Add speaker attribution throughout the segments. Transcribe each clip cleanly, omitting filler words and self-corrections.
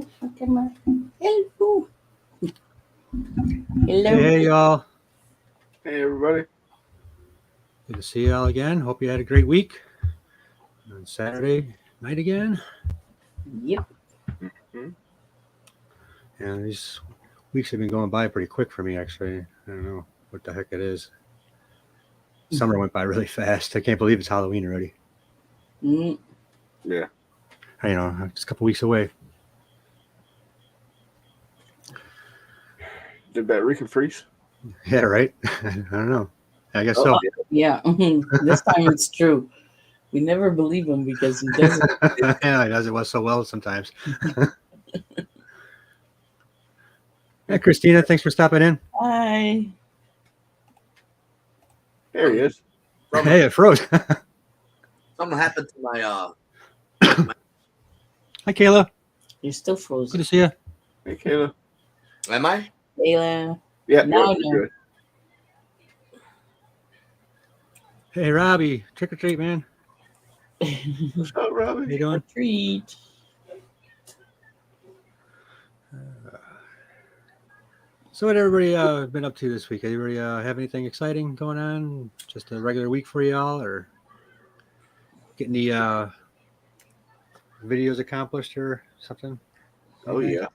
Speaker 1: Hello. Hello.
Speaker 2: Hey, y'all.
Speaker 3: Hey, everybody.
Speaker 2: Good to see y'all again. Hope you had a great week. On Saturday night again.
Speaker 1: Yep.
Speaker 3: Hmm?
Speaker 2: And these weeks have been going by pretty quick for me, actually. I don't know what the heck it is. Summer went by really fast. I can't believe it's Halloween already.
Speaker 1: Mm.
Speaker 3: Yeah.
Speaker 2: Just a couple weeks away.
Speaker 3: Did that Rick and Freeze?
Speaker 2: Yeah, right? I don't know. I guess so.
Speaker 1: Yeah. This time it's true. We never believe him because he doesn't.
Speaker 2: Yeah, he does it so well sometimes. Hey, Christina, thanks for stopping in.
Speaker 1: Hi.
Speaker 3: There he is.
Speaker 2: Hey, it froze.
Speaker 4: Something happened to my
Speaker 2: Hi, Kayla.
Speaker 1: You're still
Speaker 2: Good
Speaker 1: frozen.
Speaker 2: to see you.
Speaker 3: Hey, Kayla.
Speaker 4: Am I?
Speaker 1: Ayla.
Speaker 3: Yeah,
Speaker 1: Now
Speaker 3: you're good.
Speaker 2: Hey, Robbie. Trick or treat, man.
Speaker 3: What's up,
Speaker 2: How
Speaker 3: Robbie?
Speaker 2: you doing?
Speaker 1: Treat.
Speaker 2: So what everybody been up to this week? Everybody have anything exciting going on? Just a regular week for y'all, or getting the videos accomplished or something?
Speaker 3: Oh,
Speaker 2: Okay.
Speaker 3: yeah.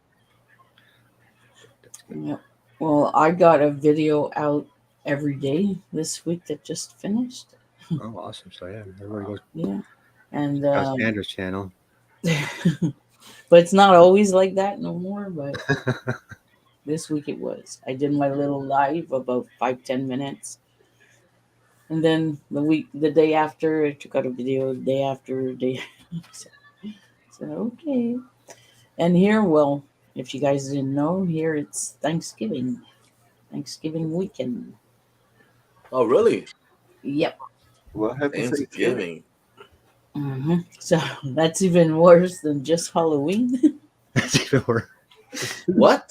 Speaker 2: That's good.
Speaker 1: Yeah. Well, I got a video out every day this week that just finished.
Speaker 2: Oh, awesome. So yeah, everybody goes
Speaker 1: Yeah. And
Speaker 2: to Sandra's channel.
Speaker 1: but it's not always like that no more. But this week it was. I did my little live about 5-10 minutes. And then the day after, I took out a video. The day after, so okay. And here, well, if you guys didn't know, here it's Thanksgiving weekend.
Speaker 4: Oh, really?
Speaker 1: Yep.
Speaker 3: Well, happy Thanksgiving.
Speaker 1: So that's even worse than just Halloween.
Speaker 2: That's even worse.
Speaker 4: What?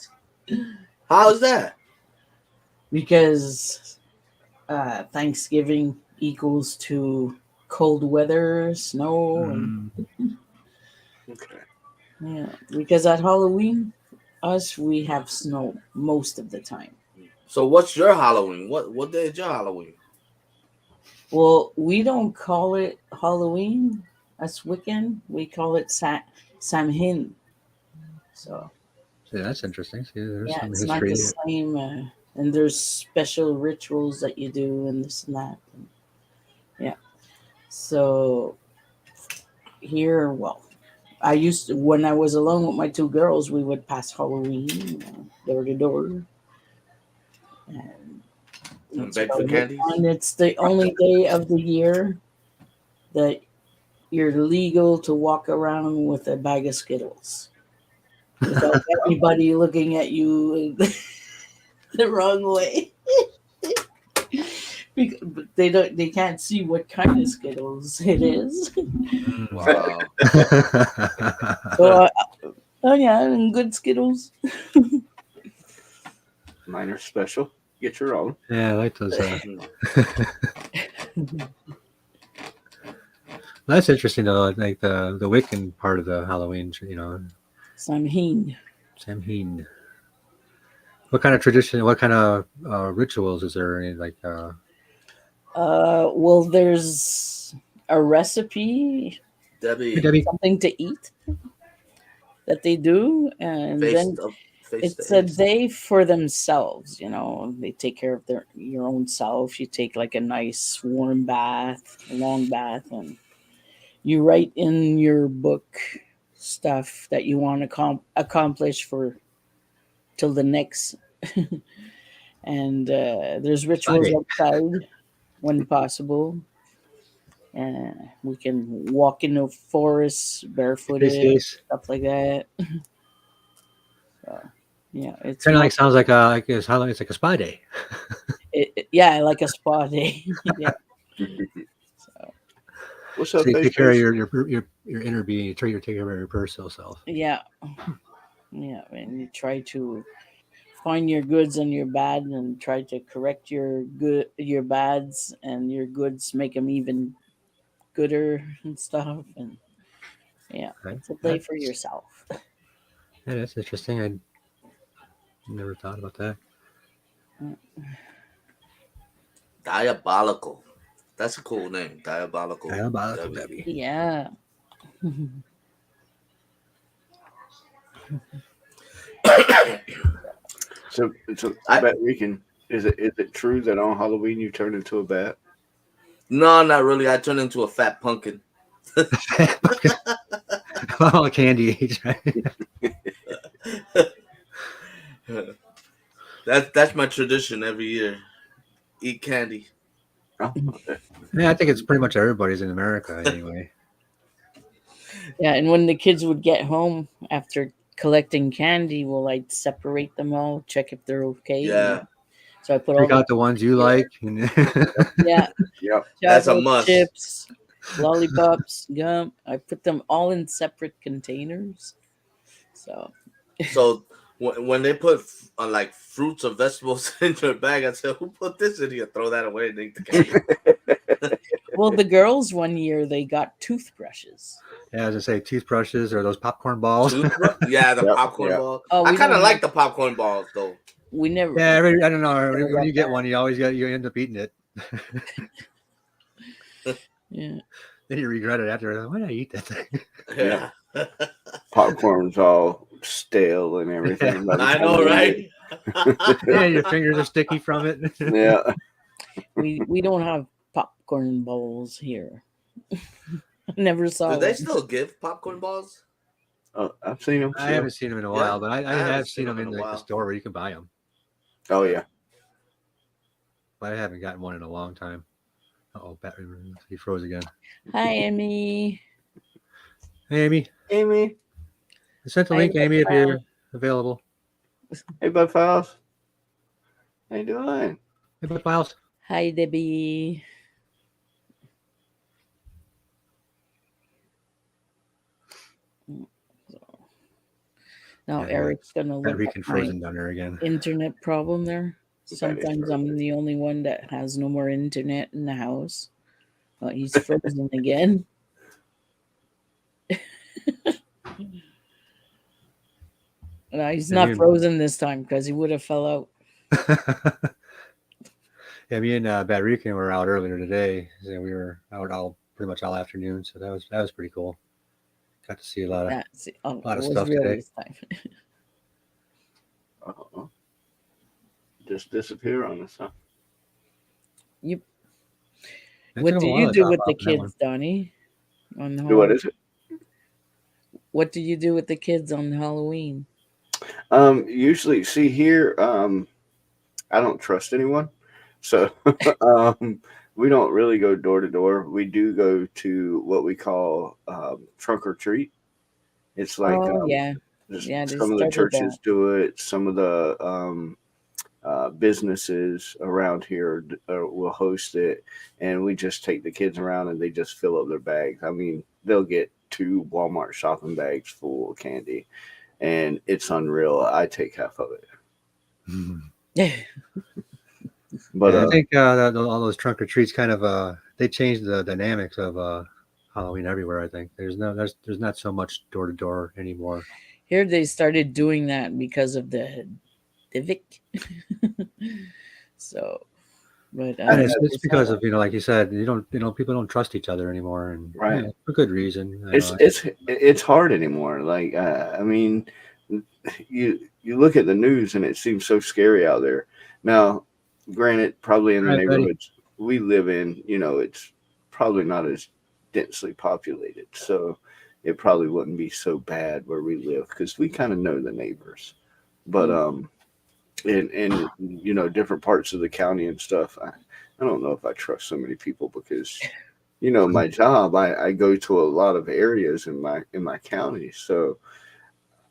Speaker 4: How is that?
Speaker 1: Because Thanksgiving equals to cold weather, snow, and
Speaker 3: Okay.
Speaker 1: yeah. Because at Halloween, we have snow most of the time.
Speaker 4: So, what's your Halloween? What day is your Halloween?
Speaker 1: Well, we don't call it Halloween. Us Wiccan, we call it Samhain. So
Speaker 2: See, that's interesting. See, there's
Speaker 1: yeah,
Speaker 2: some
Speaker 1: it's not the
Speaker 2: history.
Speaker 1: same. And there's special rituals that you do, and this and that. And, yeah. So here, well, I used to, when I was alone with my two girls, we would pass Halloween door to door, and
Speaker 4: And
Speaker 1: that's
Speaker 4: beg
Speaker 1: about
Speaker 4: for
Speaker 1: it.
Speaker 4: candies?
Speaker 1: And it's the only day of the year that you're legal to walk around with a bag of Skittles without anybody looking at you the wrong way. But they can't see what kind of Skittles it is.
Speaker 4: Wow.
Speaker 1: So oh yeah, and good Skittles.
Speaker 3: Mine are special. Get your own.
Speaker 2: Yeah, I like those.
Speaker 4: Hmm.
Speaker 2: That's interesting though. Like the Wiccan part of the Halloween.
Speaker 1: Samhain.
Speaker 2: Samhain. What kind of tradition? What kind of rituals is there? Any, like
Speaker 1: Well, there's a recipe,
Speaker 2: hey,
Speaker 4: Debbie,
Speaker 2: Debbie.
Speaker 1: something to eat that they do, and then
Speaker 4: face
Speaker 1: it's
Speaker 4: the
Speaker 1: a
Speaker 4: A's.
Speaker 1: day for themselves. They take care of your own self. You take like a nice warm bath, a long bath, and you write in your book stuff that you want to accomplish for till the next. And there's rituals
Speaker 2: Friday.
Speaker 1: outside when possible. We can walk in the forest barefooted,
Speaker 2: Face.
Speaker 1: stuff like that. So, yeah, it's
Speaker 2: Kind of
Speaker 1: fun.
Speaker 2: like sounds like it's Halloween. It's like a spa day.
Speaker 1: Yeah, like a spa day. Yeah. So,
Speaker 3: What's
Speaker 2: So
Speaker 3: up,
Speaker 2: you
Speaker 3: Face
Speaker 2: take care of
Speaker 3: Face?
Speaker 2: your inner being. You try to take care of your personal self.
Speaker 1: yeah, yeah, and you try to find your goods and your bad, and try to correct your bads, and your goods make them even gooder and stuff. And yeah,
Speaker 2: Right?
Speaker 1: it's a day for
Speaker 2: That's
Speaker 1: yourself.
Speaker 2: Yeah, that's interesting. I never thought about that.
Speaker 4: Diabolical. That's a cool name. Diabolical.
Speaker 2: Diabolical
Speaker 4: Debbie.
Speaker 2: Debbie.
Speaker 1: Yeah.
Speaker 3: So I bet we can. Is it true that on Halloween you turn into a bat?
Speaker 4: No, not really. I turned into a fat pumpkin.
Speaker 2: All the candy age, right?
Speaker 4: That's my tradition every year. Eat candy.
Speaker 3: Oh, okay.
Speaker 2: Yeah, I think it's pretty much everybody's in America anyway.
Speaker 1: Yeah, and when the kids would get home after collecting candy, I'd separate them all, check if they're okay.
Speaker 4: Yeah,
Speaker 1: So I put all
Speaker 2: Pick out the ones you like. And
Speaker 1: yeah,
Speaker 3: Yep.
Speaker 4: That's a
Speaker 1: chocolate
Speaker 4: must.
Speaker 1: chips, lollipops, gum. I put them all in separate containers. So
Speaker 4: when they put like fruits or vegetables in your bag, I said, "Who put this in here? Throw that away and eat the candy."
Speaker 1: well, the girls one year they got toothbrushes.
Speaker 2: yeah, as I say, toothbrushes or those popcorn balls.
Speaker 4: Yeah, the
Speaker 3: Yep,
Speaker 4: popcorn
Speaker 3: yep.
Speaker 4: balls.
Speaker 1: Oh,
Speaker 4: I
Speaker 1: we
Speaker 4: kind of
Speaker 1: don't
Speaker 4: like
Speaker 1: have-
Speaker 4: the popcorn balls though.
Speaker 1: We never.
Speaker 2: Yeah, I don't know.
Speaker 1: Never
Speaker 2: When
Speaker 1: got
Speaker 2: you get
Speaker 1: that.
Speaker 2: one, you end up eating it.
Speaker 1: Yeah.
Speaker 2: Then you regret it after. Why did I eat that thing?
Speaker 4: Yeah,
Speaker 3: Popcorn's all stale and everything. by the
Speaker 4: I
Speaker 3: time
Speaker 4: know,
Speaker 3: you
Speaker 4: right?
Speaker 3: eat
Speaker 2: Yeah, your fingers are sticky from it.
Speaker 3: it. Yeah.
Speaker 1: We don't have popcorn bowls here. Never saw
Speaker 4: Do they
Speaker 1: one.
Speaker 4: still give popcorn balls?
Speaker 3: Oh, I've seen them.
Speaker 2: I haven't seen them in a
Speaker 4: Yeah,
Speaker 2: while, but I
Speaker 4: I haven't
Speaker 2: have
Speaker 4: seen
Speaker 2: seen them
Speaker 4: them
Speaker 2: in
Speaker 4: in a
Speaker 2: like, the
Speaker 4: while.
Speaker 2: store where you can buy them.
Speaker 3: Oh yeah.
Speaker 2: But I haven't gotten one in a long time. Oh, he froze again.
Speaker 1: Hi, Emmy.
Speaker 2: Hey, Amy.
Speaker 3: Amy.
Speaker 2: I sent the
Speaker 1: Hi,
Speaker 2: link, Amy, if
Speaker 1: Bud
Speaker 2: you're available.
Speaker 3: Hey, Bud Files. How you doing?
Speaker 2: Hey, Bud Files.
Speaker 1: Hi, Debbie. Now
Speaker 2: Yeah,
Speaker 1: Eric's gonna
Speaker 2: That
Speaker 1: look
Speaker 2: Rican
Speaker 1: at my
Speaker 2: frozen down there again.
Speaker 1: internet problem there.
Speaker 3: That is
Speaker 1: Sometimes I'm
Speaker 3: frozen.
Speaker 1: the only one that has no more internet in the house. He's frozen again. No, he's not
Speaker 2: Immune.
Speaker 1: frozen this time because he would have fell out.
Speaker 2: Yeah, me and Bad Rican were out earlier today. And we were out pretty much all afternoon, so that was pretty cool. Got to see a lot of
Speaker 1: That's
Speaker 2: lot of
Speaker 1: it was
Speaker 2: stuff
Speaker 1: real
Speaker 2: today.
Speaker 1: this time.
Speaker 3: Uh-oh. Just disappear on us, huh?
Speaker 2: It
Speaker 1: What
Speaker 2: took
Speaker 1: do
Speaker 2: him a while
Speaker 1: you
Speaker 2: to
Speaker 1: do
Speaker 2: drop
Speaker 1: with the
Speaker 2: off on that one.
Speaker 1: kids, Donnie? On
Speaker 3: What
Speaker 1: Halloween?
Speaker 3: is it?
Speaker 1: What do you do with the kids on Halloween?
Speaker 3: Usually, see here, I don't trust anyone, so we don't really go door to door. We do go to what we call trunk or treat. It's like
Speaker 1: Yeah.
Speaker 3: just
Speaker 1: Yeah, they
Speaker 3: some of the
Speaker 1: started
Speaker 3: churches do it. Some of the businesses around here will host it, and we just take the kids around and they just fill up their bags. I mean, they'll get 2 Walmart shopping bags full of candy, and it's unreal. I take half of it. But
Speaker 2: Yeah, I think all those trunk or treats kind of they changed the dynamics of Halloween everywhere. I think there's not so much door to door anymore.
Speaker 1: Here they started doing that because of the Vic. So, but
Speaker 2: And it's because of like you said, people don't trust each other anymore, and
Speaker 3: Right.
Speaker 2: for good reason.
Speaker 3: it's hard anymore. Like I mean, you look at the news and it seems so scary out there. Now, granted, probably in the
Speaker 2: Right, buddy.
Speaker 3: neighborhoods we live in, it's probably not as densely populated, so it probably wouldn't be so bad where we live because we kind of know the neighbors. But in different parts of the county and stuff, I don't know if I trust so many people because my job, I go to a lot of areas in my county, so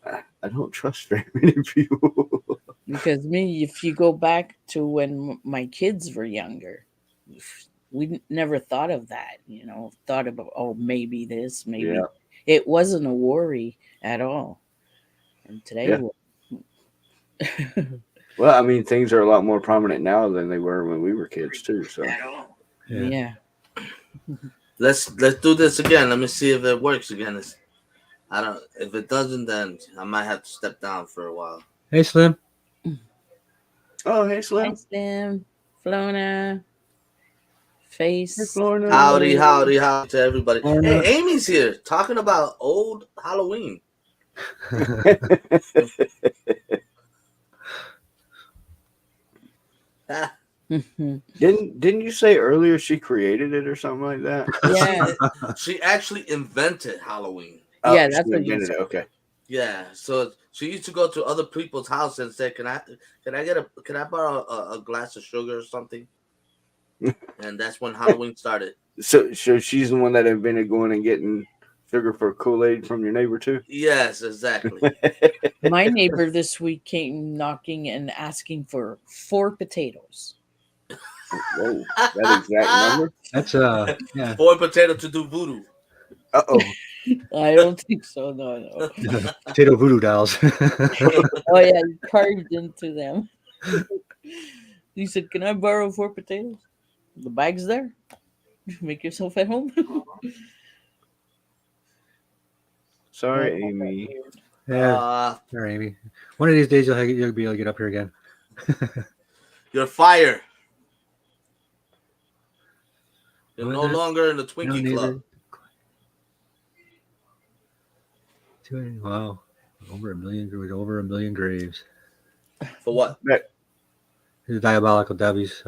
Speaker 3: I don't trust very many people.
Speaker 1: because if you go back to when my kids were younger, we never thought of that. Thought about maybe this, maybe
Speaker 3: Yeah.
Speaker 1: it wasn't a worry at all. And today,
Speaker 3: Yeah. Well, I mean, things are a lot more prominent now than they were when we were kids too. So
Speaker 1: yeah.
Speaker 4: Let's do this again. Let me see if it works again. I don't. If it doesn't, then I might have to step down for a while.
Speaker 2: Hey, Slim.
Speaker 3: Oh, hey,
Speaker 1: Hi,
Speaker 3: Slim.
Speaker 1: Slim, Flona,
Speaker 3: Hey,
Speaker 1: Face.
Speaker 3: Florida.
Speaker 4: Howdy to everybody.
Speaker 2: Florida.
Speaker 4: Hey, Amy's here talking about old Halloween. Ah,
Speaker 1: Mhm.
Speaker 3: Didn't you say earlier she created it or something like that?
Speaker 1: Yeah,
Speaker 4: she actually invented Halloween.
Speaker 1: Yeah,
Speaker 3: she
Speaker 1: that's what you
Speaker 3: invented
Speaker 1: said.
Speaker 3: it. Okay.
Speaker 4: Yeah, so she used to go to other people's house and say, can I borrow a glass of sugar or something?" And that's when Halloween started.
Speaker 3: So she's the one that invented going and getting sugar for Kool-Aid from your neighbor too.
Speaker 4: Yes, exactly.
Speaker 1: my neighbor this week came knocking and asking for 4 potatoes.
Speaker 3: Whoa, that exact number.
Speaker 2: That's yeah.
Speaker 4: 4 potato to do voodoo.
Speaker 3: Uh oh.
Speaker 1: I don't think so. No.
Speaker 2: Potato voodoo dolls.
Speaker 1: Oh yeah, he carved into them. He said, "Can I borrow 4 potatoes? The bag's there. Make yourself at home."
Speaker 3: Sorry, Amy.
Speaker 2: Yeah, all right, Amy. One of these days you'll be able to get up here again.
Speaker 4: You're fired. You're
Speaker 2: What
Speaker 4: no
Speaker 2: is that?
Speaker 4: longer in the Twinkie Club.
Speaker 2: Wow, over a million graves.
Speaker 4: For what?
Speaker 2: The Diabolical Debbie's.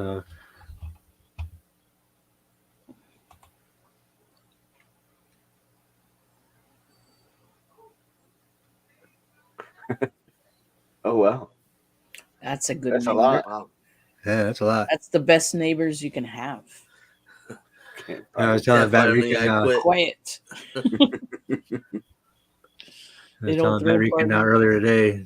Speaker 3: Oh wow,
Speaker 1: That's a good
Speaker 3: that's a
Speaker 1: neighbor.
Speaker 3: lot.
Speaker 4: Wow.
Speaker 2: Yeah, that's a lot.
Speaker 1: That's the best neighbors you can have.
Speaker 2: I was telling
Speaker 4: Yeah,
Speaker 2: Matt
Speaker 4: fire me,
Speaker 2: Reekin,
Speaker 4: I quit.
Speaker 1: Quiet. They don't throw parties.
Speaker 2: Earlier today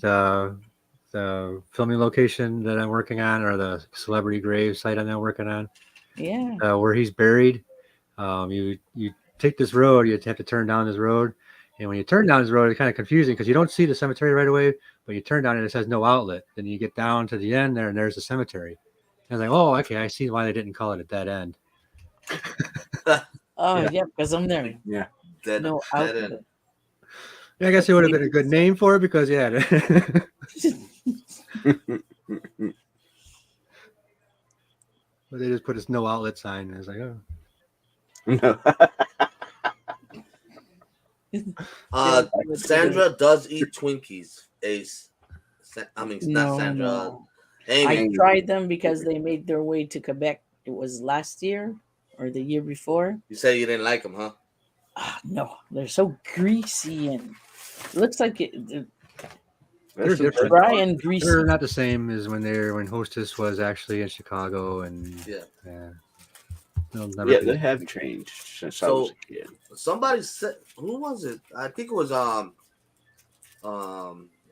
Speaker 2: the filming location that I'm working on, or the celebrity grave site I'm now working on,
Speaker 1: Yeah.
Speaker 2: where he's buried. You take this road, you have to turn down this road, and when you turn down this road, it's kind of confusing because you don't see the cemetery right away, but you turn down and it says no outlet. Then you get down to the end there, and there's the cemetery. And I was like, oh, okay, I see why they didn't call it a dead end.
Speaker 1: Oh
Speaker 2: Yeah.
Speaker 1: yeah, because I'm there.
Speaker 3: Yeah.
Speaker 4: Dead,
Speaker 1: No
Speaker 4: dead
Speaker 1: outlet.
Speaker 4: end.
Speaker 2: Yeah, I guess it would have been a good name for it because yeah. But they just put this no outlet sign, and I was like, oh.
Speaker 3: No.
Speaker 4: Sandra does eat Twinkies. Ace. Not Sandra.
Speaker 1: No.
Speaker 4: Amy.
Speaker 1: I tried them because they made their way to Quebec. It was last year or the year before.
Speaker 4: You say you didn't like them, huh?
Speaker 1: No, they're so greasy and it looks like they're
Speaker 3: That's
Speaker 2: They're different.
Speaker 1: dry and greasy.
Speaker 2: They're not the same as when Hostess was actually in Chicago, and
Speaker 4: Yeah.
Speaker 2: they'll never
Speaker 3: Yeah,
Speaker 2: be-
Speaker 3: they have changed since I was a kid.
Speaker 4: Somebody said, who was it? I think it was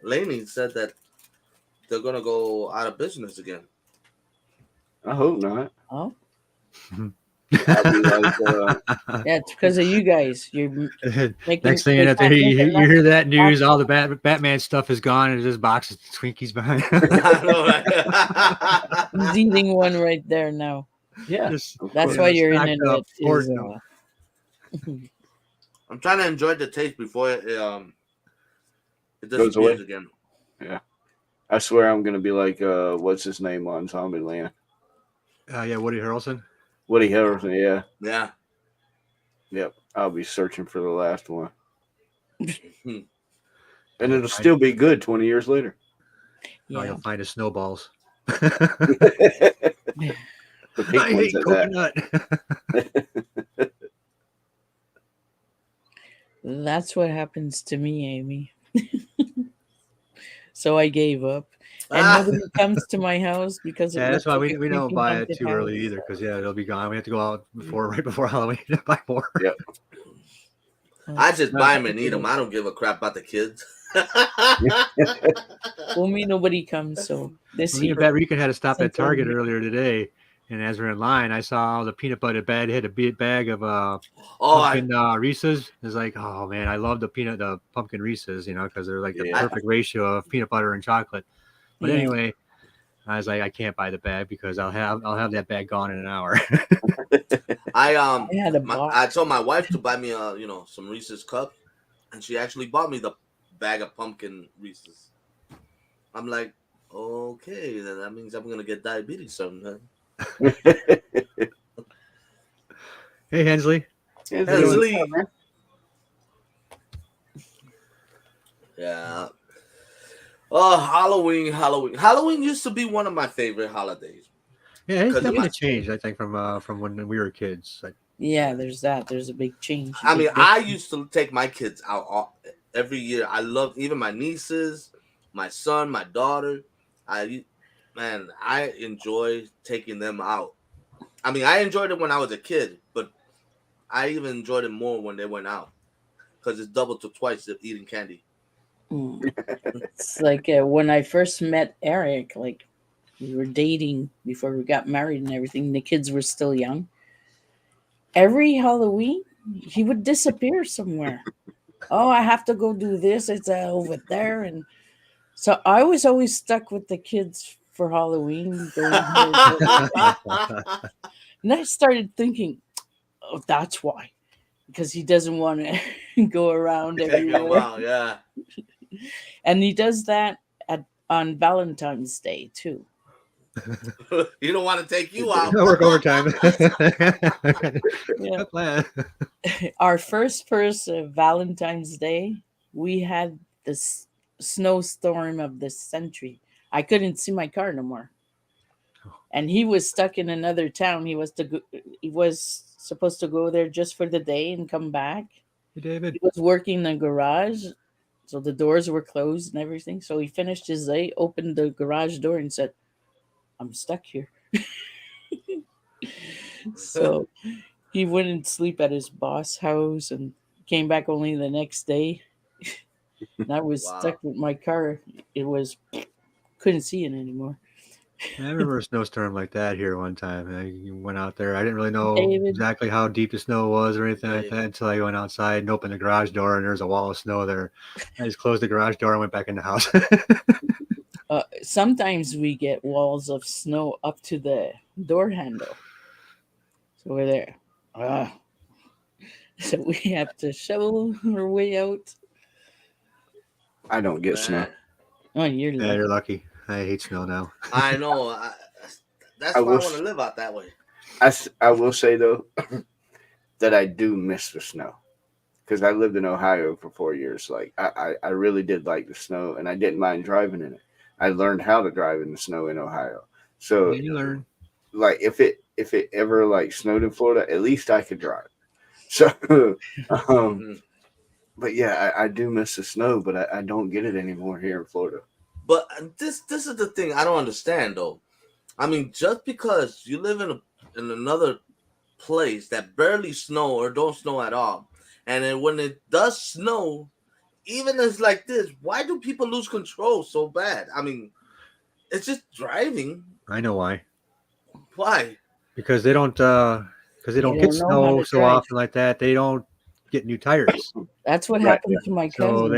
Speaker 4: Laney said that they're gonna go out of business again.
Speaker 3: I hope not.
Speaker 1: Oh,
Speaker 3: I'll be like,
Speaker 1: yeah, it's because of you guys. You're making
Speaker 2: Next thing
Speaker 1: they
Speaker 2: you
Speaker 1: can't make
Speaker 2: hear
Speaker 1: enough
Speaker 2: that news, all the Batman stuff is gone, and there's just boxes of Twinkies behind.
Speaker 4: I know, right?
Speaker 1: He's eating one right there now.
Speaker 3: yeah.
Speaker 2: Just-
Speaker 3: of
Speaker 1: That's
Speaker 3: course.
Speaker 1: why you're in
Speaker 2: Stocked
Speaker 1: it.
Speaker 2: up,
Speaker 1: Is,
Speaker 2: hoarding them.
Speaker 4: I'm trying to enjoy the taste before it
Speaker 3: Goes
Speaker 4: disappears
Speaker 3: away.
Speaker 4: again.
Speaker 3: I swear I'm gonna be like, what's his name on Zombieland?
Speaker 2: Yeah, Woody Harrelson.
Speaker 3: Woody Harrelson. Yeah.
Speaker 4: Yeah.
Speaker 3: Yep. I'll be searching for the last one,
Speaker 4: Hmm.
Speaker 3: and it'll still be good 20 years later.
Speaker 2: Oh,
Speaker 1: yeah.
Speaker 2: you'll find his snowballs.
Speaker 3: The pink
Speaker 2: I
Speaker 3: ones
Speaker 2: hate
Speaker 3: at that.
Speaker 2: coconut.
Speaker 1: That's what happens to me, Amy. So I gave up. And nobody comes to my house because it
Speaker 2: Yeah, that's
Speaker 1: looks
Speaker 2: why
Speaker 1: like a
Speaker 2: we don't
Speaker 1: creepy
Speaker 2: buy it
Speaker 1: haunted
Speaker 2: too early
Speaker 1: house.
Speaker 2: either, because it'll be gone. We have to go out right before Halloween to buy more.
Speaker 3: Yep.
Speaker 4: I just buy them and eat them. I don't give a crap about the kids.
Speaker 1: Well, me, nobody comes. So this
Speaker 2: Me
Speaker 1: year,
Speaker 2: and Bat Rican had to stop at
Speaker 1: Since I'm-
Speaker 2: Target earlier today, and as we're in line, I saw all the peanut butter bag. They had a big bag of pumpkin Reese's. It's like, oh man, I love the pumpkin Reese's, because they're like the
Speaker 3: Yeah.
Speaker 2: perfect ratio of peanut butter and chocolate. But
Speaker 1: Yeah.
Speaker 2: anyway, I was like, I can't buy the bag because I'll have that bag gone in an hour.
Speaker 4: I
Speaker 1: I had a
Speaker 4: I
Speaker 1: box.
Speaker 4: told my wife to buy me some Reese's cup, and she actually bought me the bag of pumpkin Reese's. I'm like, okay, then that means I'm gonna get diabetes soon. Huh?
Speaker 2: Hey, Hensley.
Speaker 4: Hensley. Yeah. Oh, Halloween used to be one of my favorite holidays.
Speaker 2: Yeah, it's
Speaker 4: 'Cause it
Speaker 2: definitely
Speaker 4: was-
Speaker 2: changed. I think from when we were kids. Like,
Speaker 1: Yeah, there's that. There's a big change.
Speaker 4: I mean,
Speaker 1: Big
Speaker 4: I
Speaker 1: difference.
Speaker 4: used to take my kids out every year. I loved even my nieces, my son, my daughter. I enjoy taking them out. I mean, I enjoyed it when I was a kid, but I even enjoyed it more when they went out because it's double to twice of eating candy.
Speaker 1: Mm. It's like when I first met Eric, like we were dating before we got married and everything. The kids were still young. Every Halloween, he would disappear somewhere. Oh, I have to go do this. It's over there, and so I was always stuck with the kids for Halloween. Going here. And I started thinking, oh, that's why, because he doesn't want to go around
Speaker 4: Take them
Speaker 1: everywhere.
Speaker 4: out, yeah.
Speaker 1: And he does that on Valentine's Day too.
Speaker 4: You don't want to take you out.
Speaker 2: no work overtime.
Speaker 1: Yeah.
Speaker 2: Good plan.
Speaker 1: Our first Valentine's Day, we had this snowstorm of the century. I couldn't see my car no more, and he was stuck in another town. He was supposed to go there just for the day and come back.
Speaker 2: Hey, David.
Speaker 1: He was working in the garage, so the doors were closed and everything. So he finished his day, opened the garage door, and said, "I'm stuck here." So he wouldn't sleep at his boss house and came back only the next day. And I was
Speaker 4: Wow.
Speaker 1: stuck with my car. It was couldn't see it anymore.
Speaker 2: I remember a snowstorm like that here one time. I went out there. I didn't really know
Speaker 1: David.
Speaker 2: exactly how deep the snow was or anything like
Speaker 4: David.
Speaker 2: that until I went outside and opened the garage door, and there's a wall of snow there. I just closed the garage door and went back in the house.
Speaker 1: Sometimes we get walls of snow up to the door handle. So we're there. So we have to shovel our way out.
Speaker 3: I don't get snow.
Speaker 4: Man,
Speaker 1: Oh, you're
Speaker 2: Yeah,
Speaker 1: lucky.
Speaker 2: you're lucky. I hate snow now.
Speaker 4: I know. That's
Speaker 3: I
Speaker 4: why I
Speaker 3: wish-
Speaker 4: want to live out that way.
Speaker 3: I will say though that I do miss the snow because I lived in Ohio for 4 years. Like I really did like the snow, and I didn't mind driving in it. I learned how to drive in the snow in Ohio. So
Speaker 2: Yeah, you learn.
Speaker 3: like if it ever like snowed in Florida, at least I could drive. So
Speaker 4: Mhm.
Speaker 3: but yeah, I do miss the snow, but I don't get it anymore here in Florida.
Speaker 4: But this is the thing I don't understand though. I mean, just because you live in another place that barely snow or don't snow at all, and then when it does snow, even as like this, why do people lose control so bad? I mean, it's just driving.
Speaker 2: I know why.
Speaker 4: Why?
Speaker 2: Because they don't
Speaker 1: They
Speaker 2: get
Speaker 1: don't know how
Speaker 2: snow
Speaker 1: to
Speaker 2: so
Speaker 1: drive.
Speaker 2: often like that. They don't get new tires.
Speaker 1: That's what
Speaker 3: Right,
Speaker 1: happened to my cousin.
Speaker 2: So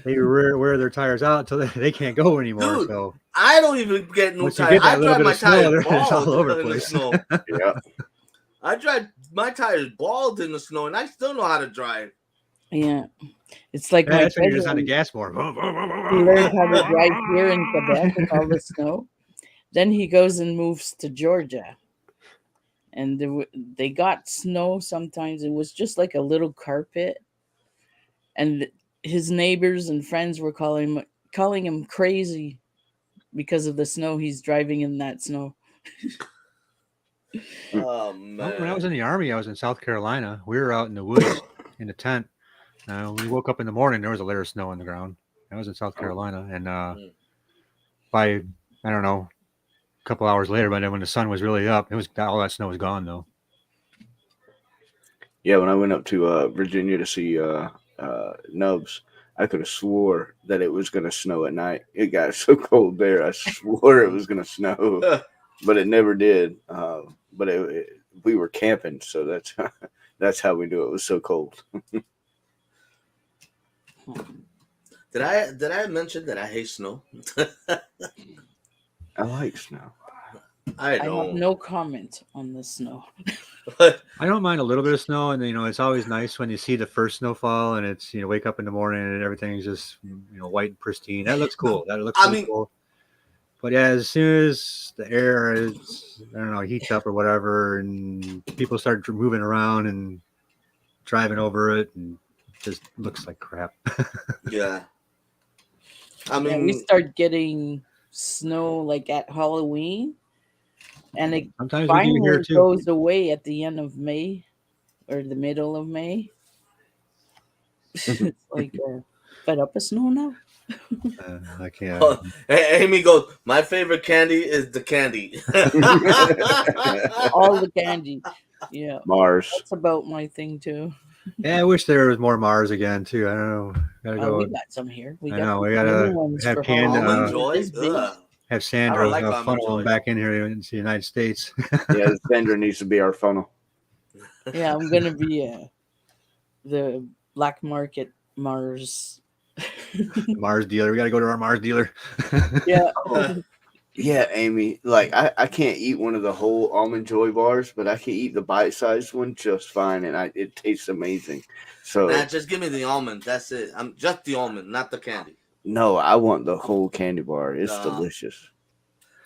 Speaker 2: they wear their tires out until they can't go anymore.
Speaker 4: Dude,
Speaker 2: So
Speaker 4: I don't even get new
Speaker 2: once you
Speaker 4: tires.
Speaker 2: get that
Speaker 4: I
Speaker 2: little
Speaker 4: drive
Speaker 2: bit
Speaker 4: my
Speaker 2: of snow,
Speaker 4: tires
Speaker 2: it's all
Speaker 4: bald
Speaker 2: over the
Speaker 4: in the
Speaker 2: place.
Speaker 4: snow.
Speaker 3: Yeah.
Speaker 4: I drive my tires bald in the snow, and I still know how to drive.
Speaker 1: Yeah. It's like
Speaker 2: Yeah,
Speaker 1: my
Speaker 2: that's when you're just on the
Speaker 1: cousin.
Speaker 2: gas more.
Speaker 1: He learned how to drive here in Quebec with all the snow. Then he goes and moves to Georgia. And they got snow sometimes. It was just like a little carpet. And his neighbors and friends were calling him crazy because of the snow. He's driving in that snow.
Speaker 4: Oh
Speaker 2: Well,
Speaker 4: man!
Speaker 2: when I was in the Army, I was in South Carolina. We were out in the woods in a tent. We woke up in the morning, there was a layer of snow on the ground. I was in South Carolina. And by, I don't know, a couple hours later, but then when the sun was really up, all that snow was gone, though.
Speaker 3: Yeah, when I went up to Virginia to see Nubs, I could have swore that it was going to snow at night. It got so cold there, I swore it was going to snow, but it never did. But we were camping, so that's how we do it. It was so cold.
Speaker 4: Did I mention that I hate snow?
Speaker 3: I like snow.
Speaker 4: I
Speaker 1: I have
Speaker 4: know.
Speaker 1: no comment on the snow.
Speaker 2: I don't mind a little bit of snow, and it's always nice when you see the first snowfall, and it's wake up in the morning and everything's just white and pristine. That looks cool. That looks
Speaker 4: I
Speaker 2: really
Speaker 4: mean-
Speaker 2: cool. But yeah, as soon as the air is heats up or whatever, and people start moving around and driving over it, and it just looks like crap.
Speaker 4: Yeah. I
Speaker 1: Yeah,
Speaker 4: mean,
Speaker 1: we start getting snow like at Halloween, and it
Speaker 2: Sometimes we do here
Speaker 1: finally
Speaker 2: too.
Speaker 1: goes away at the end of May or the middle of May. It's like fed up with snow now.
Speaker 2: I can't.
Speaker 4: Amy goes, my favorite candy is the candy.
Speaker 1: All the candy. Yeah,
Speaker 3: Mars.
Speaker 1: that's about my thing too.
Speaker 2: Yeah, I wish there was more Mars again too. I don't know. Gotta
Speaker 1: Oh, we
Speaker 2: go.
Speaker 1: got some here. We
Speaker 2: I
Speaker 1: got
Speaker 2: know, we
Speaker 1: the
Speaker 2: gotta
Speaker 1: mini ones
Speaker 2: have
Speaker 1: for
Speaker 2: canned,
Speaker 1: Halloween.
Speaker 4: Almond Joy?
Speaker 1: This big.
Speaker 4: Ugh.
Speaker 2: Have
Speaker 4: I
Speaker 2: Sandra
Speaker 4: don't like Almond
Speaker 2: funnel them
Speaker 4: Joy.
Speaker 2: back in here into the United States.
Speaker 3: Yeah, Sandra needs to be our funnel.
Speaker 1: Yeah, I'm gonna be the black market Mars.
Speaker 2: Mars dealer. We gotta go to our Mars dealer.
Speaker 1: Yeah.
Speaker 3: Yeah, Amy. Like I can't eat one of the whole Almond Joy bars, but I can eat the bite-sized one just fine, and it tastes amazing. So
Speaker 4: Nah, just give me the almond. That's it. I'm just the almond, not the candy.
Speaker 3: no, I want the whole candy bar. It's
Speaker 4: Nah.
Speaker 3: delicious.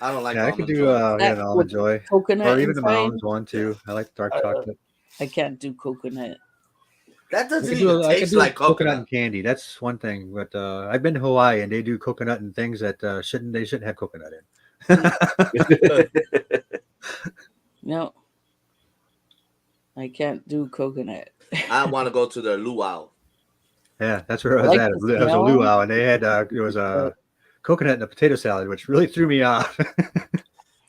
Speaker 4: I don't like
Speaker 2: Yeah, I
Speaker 4: almond
Speaker 2: could do
Speaker 4: joy.
Speaker 2: the
Speaker 1: That
Speaker 2: Almond
Speaker 1: with
Speaker 2: Joy,
Speaker 1: coconut
Speaker 2: or even the
Speaker 1: inside.
Speaker 2: Mounds one too. I like dark chocolate.
Speaker 1: I can't do coconut.
Speaker 4: That
Speaker 2: I
Speaker 4: doesn't
Speaker 2: could
Speaker 4: even
Speaker 2: do, I could
Speaker 4: taste
Speaker 2: do
Speaker 4: like
Speaker 2: coconut
Speaker 4: coconut.
Speaker 2: and candy. That's one thing. But I've been to Hawaii and they do coconut and things that shouldn't have coconut in.
Speaker 1: No, I can't do coconut.
Speaker 4: I want to go to the luau.
Speaker 2: Yeah, that's where I
Speaker 1: I
Speaker 2: was
Speaker 1: like
Speaker 2: at.
Speaker 1: the
Speaker 2: It was a
Speaker 1: smell.
Speaker 2: luau, and they had there was a coconut and a potato salad, which really threw me off.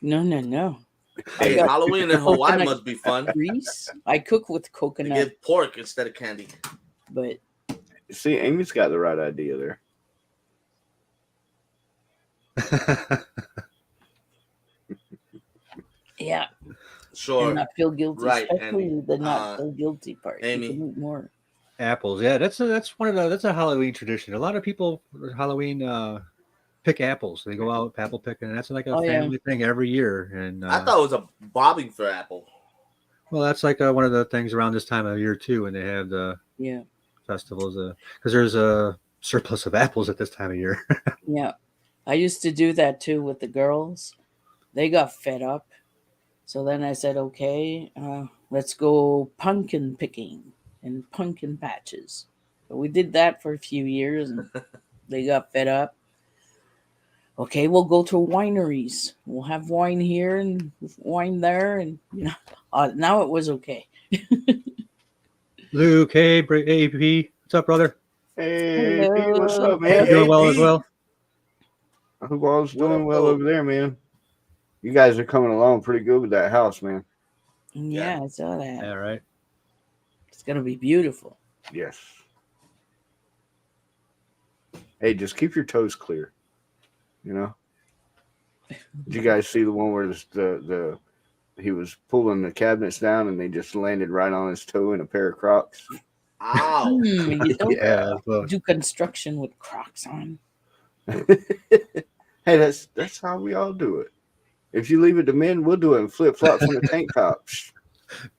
Speaker 1: No. I
Speaker 4: Hey,
Speaker 1: got
Speaker 4: Halloween in Hawaii
Speaker 1: coconut
Speaker 4: must be fun.
Speaker 1: grease. I cook with
Speaker 4: They
Speaker 1: coconut,
Speaker 4: give pork instead of candy.
Speaker 1: but
Speaker 3: See, Amy's got the right idea there.
Speaker 1: yeah,
Speaker 4: Sure.
Speaker 1: and not feel guilty.
Speaker 4: Right,
Speaker 1: Especially
Speaker 4: Amy.
Speaker 1: the not feel guilty part.
Speaker 4: Amy.
Speaker 1: You can eat more.
Speaker 2: Apples, yeah, that's a Halloween tradition. A lot of people for Halloween pick apples. They go out apple picking, and that's like a
Speaker 1: Oh, yeah.
Speaker 2: family thing every year. And
Speaker 4: I thought it was a bobbing for apple.
Speaker 2: well, that's like one of the things around this time of year too, when they have the
Speaker 1: Yeah,
Speaker 2: festivals. Because there's a surplus of apples at this time of year.
Speaker 1: yeah. I used to do that too with the girls. They got fed up, so then I said, "Okay, let's go pumpkin picking and pumpkin patches." So we did that for a few years, and they got fed up. Okay, we'll go to wineries. We'll have wine here and wine there, and now it was okay.
Speaker 2: Luke, hey, AP, what's up, brother?
Speaker 3: Hey,
Speaker 1: Hello.
Speaker 3: Pete, what's up,
Speaker 2: You
Speaker 3: man?
Speaker 2: doing well as
Speaker 4: Pete.
Speaker 2: well?
Speaker 3: I hope all's doing well over there, man. You guys are coming along pretty good with that house, man.
Speaker 1: Yeah, I saw that.
Speaker 2: Yeah, right.
Speaker 1: It's gonna be beautiful.
Speaker 3: Yes. Hey, just keep your toes clear. You know. Did you guys see the one where he was pulling the cabinets down and they just landed right on his toe in a pair of Crocs?
Speaker 4: Ow.
Speaker 1: You don't
Speaker 2: Yeah, well,
Speaker 1: do construction with Crocs on.
Speaker 3: Hey, that's how we all do it. If you leave it to men, we'll do it in flip flops and a tank top.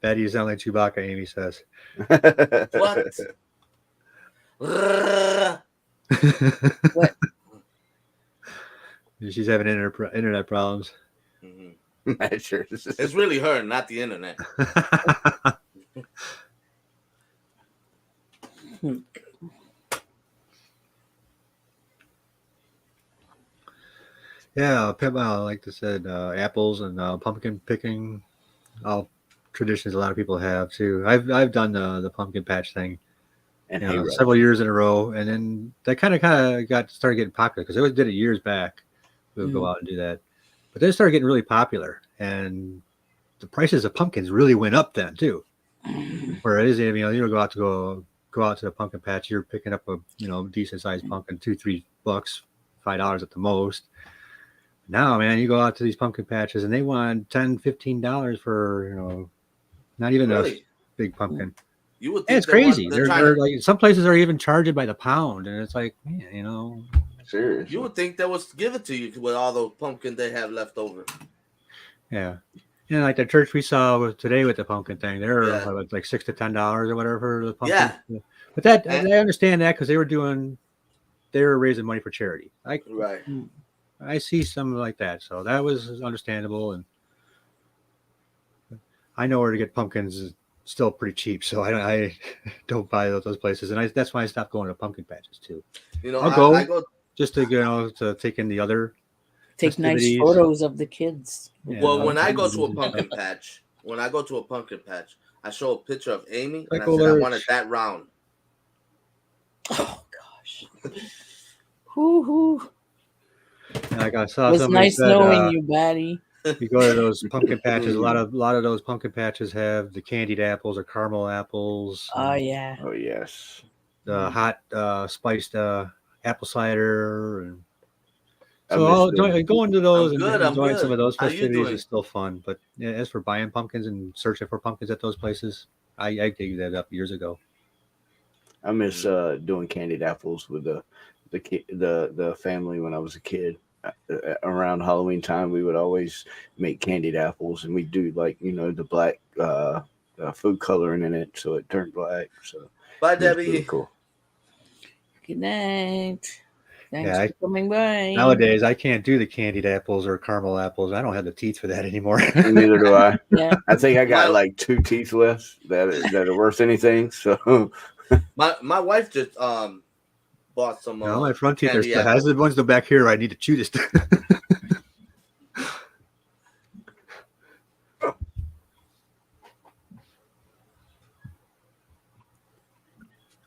Speaker 2: Betty is only Chewbacca, Amy says.
Speaker 4: What?
Speaker 1: What?
Speaker 2: She's having internet problems.
Speaker 4: Mhm.
Speaker 3: Measures.
Speaker 4: It's really her, not the internet.
Speaker 2: Yeah, like I said, apples and pumpkin picking, all traditions a lot of people have too. I've done the pumpkin patch thing,
Speaker 3: And
Speaker 2: several years in a row, and then that kind of started getting popular because they always did it years back. We would go out and do that, but then it started getting really popular, and the prices of pumpkins really went up then too. Whereas you go out to the pumpkin patch, you're picking up a decent sized pumpkin, $2-3, $5 at the most. Now, man, you go out to these pumpkin patches and they want $10-15 for not even a
Speaker 4: Really?
Speaker 2: big pumpkin.
Speaker 4: You would
Speaker 2: Yeah,
Speaker 4: think
Speaker 2: it's crazy.
Speaker 4: they're
Speaker 2: They're like some places are even charging by the pound, and it's like, man,
Speaker 3: Seriously.
Speaker 4: you would think they would give it to you with all the pumpkin they have left over.
Speaker 2: Yeah. And like the church we saw today with the pumpkin thing, they're
Speaker 4: Yeah.
Speaker 2: like $6 to $10 or whatever for the pumpkin.
Speaker 4: Yeah.
Speaker 2: But that
Speaker 4: And-
Speaker 2: I understand that because they were raising money for charity.
Speaker 4: Right.
Speaker 2: I see something like that, so that was understandable. And I know where to get pumpkins is still pretty cheap, so I don't buy those places, and that's why I stopped going to pumpkin patches too.
Speaker 4: You know,
Speaker 2: I'll
Speaker 4: I go.
Speaker 2: just to take in the other.
Speaker 1: Take nice
Speaker 2: festivities.
Speaker 1: photos of the kids.
Speaker 2: Yeah,
Speaker 4: Well,
Speaker 2: the
Speaker 4: when I go
Speaker 2: festivities
Speaker 4: to a
Speaker 2: and
Speaker 4: pumpkin
Speaker 2: stuff.
Speaker 4: patch, I show a picture of Amy, and I
Speaker 2: Pickle
Speaker 4: said I
Speaker 2: Lurch.
Speaker 4: wanted that round.
Speaker 1: Oh gosh. Hoo.
Speaker 2: Like I saw
Speaker 1: It was
Speaker 2: somebody
Speaker 1: nice
Speaker 2: said,
Speaker 1: knowing you, Batty.
Speaker 2: you go to those pumpkin patches. A lot of those pumpkin patches have the candied apples or caramel apples.
Speaker 1: Oh yeah.
Speaker 3: Oh yes.
Speaker 2: The hot spiced apple cider, and
Speaker 3: I
Speaker 2: so
Speaker 3: miss them.
Speaker 2: going to those
Speaker 4: I'm
Speaker 2: and
Speaker 4: good, I'm
Speaker 2: enjoying some
Speaker 4: good.
Speaker 2: of those
Speaker 4: How you
Speaker 2: festivities
Speaker 4: doing?
Speaker 2: is still fun. But yeah, as for buying pumpkins and searching for pumpkins at those places, I gave that up years ago.
Speaker 3: I miss doing candied apples with the family when I was a kid. Around Halloween time, we would always make candied apples, and we do the black food coloring in it, so it turned black. So
Speaker 4: Bye,
Speaker 3: it was
Speaker 4: Debbie.
Speaker 3: really cool.
Speaker 1: Good night. Thanks
Speaker 2: Yeah,
Speaker 1: for coming by.
Speaker 2: Nowadays, I can't do the candied apples or caramel apples. I don't have the teeth for that anymore.
Speaker 3: Neither do I.
Speaker 1: Yeah.
Speaker 3: I think I got
Speaker 4: My-
Speaker 3: like 2 teeth left that are worth anything. So
Speaker 4: My wife just bought some.
Speaker 2: No, my front teeth are
Speaker 4: candy
Speaker 2: still has the ones back here. I need to chew this.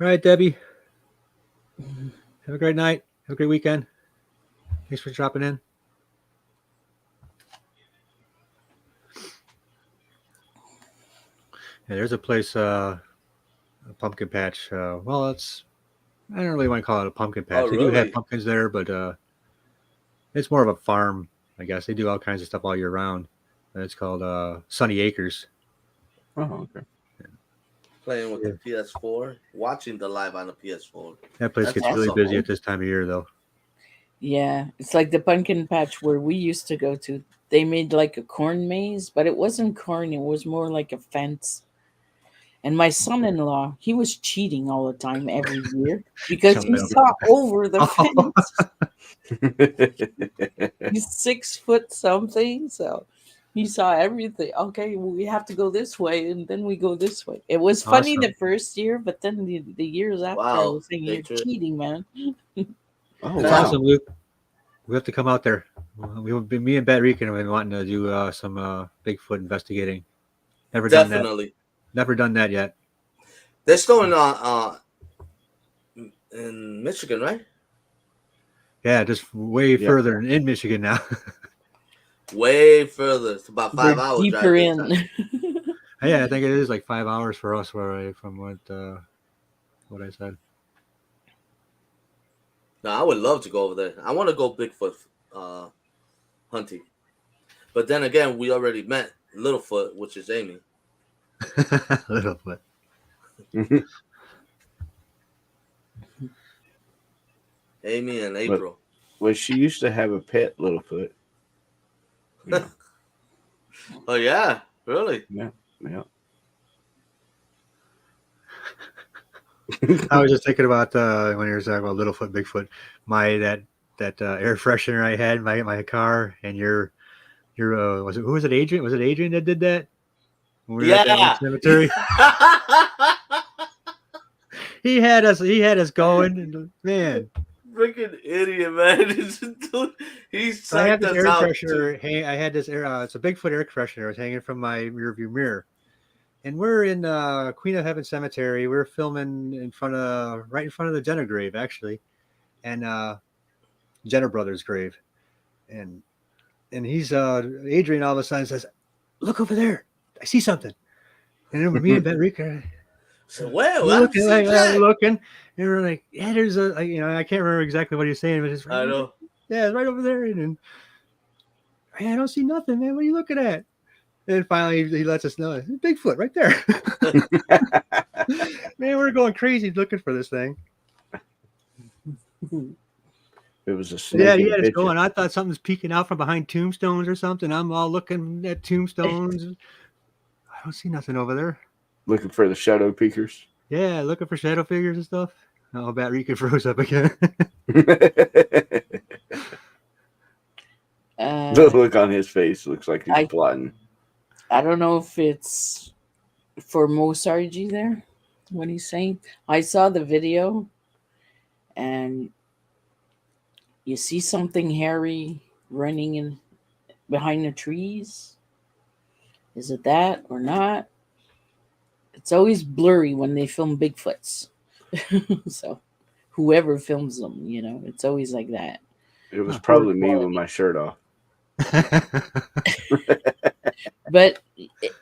Speaker 2: All right, Debbie. Have a great night. Have a great weekend. Thanks for dropping in. Yeah, there's a place, a pumpkin patch. Well, I don't really want to call it a pumpkin patch.
Speaker 4: Oh,
Speaker 2: They do have
Speaker 4: really?
Speaker 2: pumpkins there, but it's more of a farm, I guess. They do all kinds of stuff all year round. And it's called Sunny Acres.
Speaker 3: okay.
Speaker 4: playing with the PS4, watching the live on the PS4.
Speaker 2: That place
Speaker 4: That's
Speaker 2: gets really
Speaker 4: awesome.
Speaker 2: busy at this time of year, though.
Speaker 1: Yeah, it's like the pumpkin patch where we used to go to. They made like a corn maze, but it wasn't corn. It was more like a fence. And my son-in-law, he was cheating all the time every year because he
Speaker 2: Jumping over.
Speaker 1: saw over the
Speaker 2: Oh.
Speaker 1: fence. He's 6 foot something, so he saw everything. Okay, well, we have to go this way, and then we go this way. It was funny
Speaker 2: Awesome.
Speaker 1: the first year, but then the years after, I
Speaker 4: Wow,
Speaker 1: was saying,
Speaker 4: they
Speaker 1: "You're
Speaker 4: tri-
Speaker 1: cheating, man."
Speaker 3: Oh,
Speaker 2: That's
Speaker 3: wow.
Speaker 2: awesome, Luke. We have to come out there. Me and Bat Rican have been wanting to do some Bigfoot investigating. Never done that.
Speaker 4: Definitely.
Speaker 2: Never done that yet.
Speaker 4: They're still in Michigan, right?
Speaker 2: Yeah, just way
Speaker 3: Yeah.
Speaker 2: further in Michigan now.
Speaker 4: Way further. It's about 5
Speaker 1: We're
Speaker 4: hours.
Speaker 1: deeper
Speaker 4: drive this time.
Speaker 1: in.
Speaker 2: Yeah, I think it is like 5 hours for us from what I said.
Speaker 4: No, I would love to go over there. I want to go Bigfoot hunting. But then again, we already met Littlefoot, which is Amy.
Speaker 2: Littlefoot.
Speaker 4: Amy and April.
Speaker 3: Well, she used to have a pet, Littlefoot. Yeah.
Speaker 4: Oh, yeah. Really?
Speaker 3: Yeah.
Speaker 2: I was just thinking about when you were talking about Littlefoot, Bigfoot. That air freshener I had in my car, and your who was it? Adrian? Was it Adrian that did that? When we were at that
Speaker 4: Yeah.
Speaker 2: cemetery. He had us going, and, man.
Speaker 4: Freaking idiot, man. He
Speaker 2: So I had
Speaker 4: psyched
Speaker 2: this
Speaker 4: us
Speaker 2: air
Speaker 4: out.
Speaker 2: freshener. I had this air. It's a Bigfoot air freshener. It was hanging from my rearview mirror, and we're in Queen of Heaven Cemetery. We're filming right in front of the Jenner grave, actually, and Jenner brothers' grave, and he's Adrian all of a sudden says, "Look over there! I see something." And then me and Ben Rica
Speaker 4: So, well,
Speaker 2: looking, and we're like, "Yeah, there's I can't remember exactly what he's saying, but it's
Speaker 4: I know.
Speaker 2: yeah, it's right over there." And then, "Hey, I don't see nothing, man. What are you looking at?" And finally, he lets us know, "It's Bigfoot right there." Man, we're going crazy looking for this thing.
Speaker 3: It was a snake.
Speaker 2: Yeah,
Speaker 3: in
Speaker 2: yeah,
Speaker 3: a
Speaker 2: it's
Speaker 3: picture.
Speaker 2: going. I thought something's peeking out from behind tombstones or something. I'm all looking at tombstones. I don't see nothing over there.
Speaker 3: Looking for the shadow peekers.
Speaker 2: Yeah, looking for shadow figures and stuff. Oh, Bat Rika froze up again.
Speaker 3: The
Speaker 1: Uh,
Speaker 3: look on his face looks like he's
Speaker 1: I
Speaker 3: plotting.
Speaker 1: I don't know if it's for Mosarji there. What he's saying. I saw the video, and you see something hairy running in behind the trees. Is it that or not? It's always blurry when they film Bigfoots. So whoever films them, it's always like that.
Speaker 3: It was
Speaker 2: Huh.
Speaker 3: probably me with my shirt off.
Speaker 1: But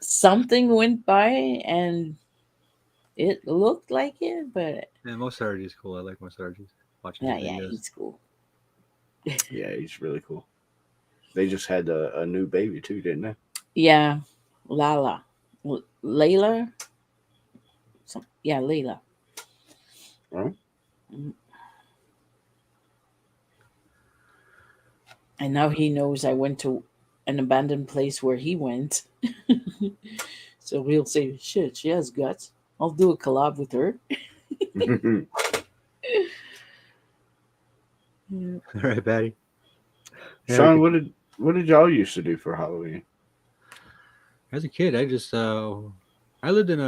Speaker 1: something went by and it looked like it, but
Speaker 2: Yeah, Mosarji's cool. I like Mosarji's. Watching
Speaker 1: yeah,
Speaker 2: his videos.
Speaker 1: he's cool.
Speaker 3: Yeah, he's really cool. They just had a new baby too, didn't they?
Speaker 1: Yeah, Lala. Layla? Yeah, Layla.
Speaker 3: Right.
Speaker 1: And now he knows I went to an abandoned place where he went. So he'll say, shit, she has guts. I'll do a collab with her. Yeah.
Speaker 2: All right, Batty. Yeah,
Speaker 3: Sean, what did y'all used to do for Halloween?
Speaker 2: as a kid, I just I lived in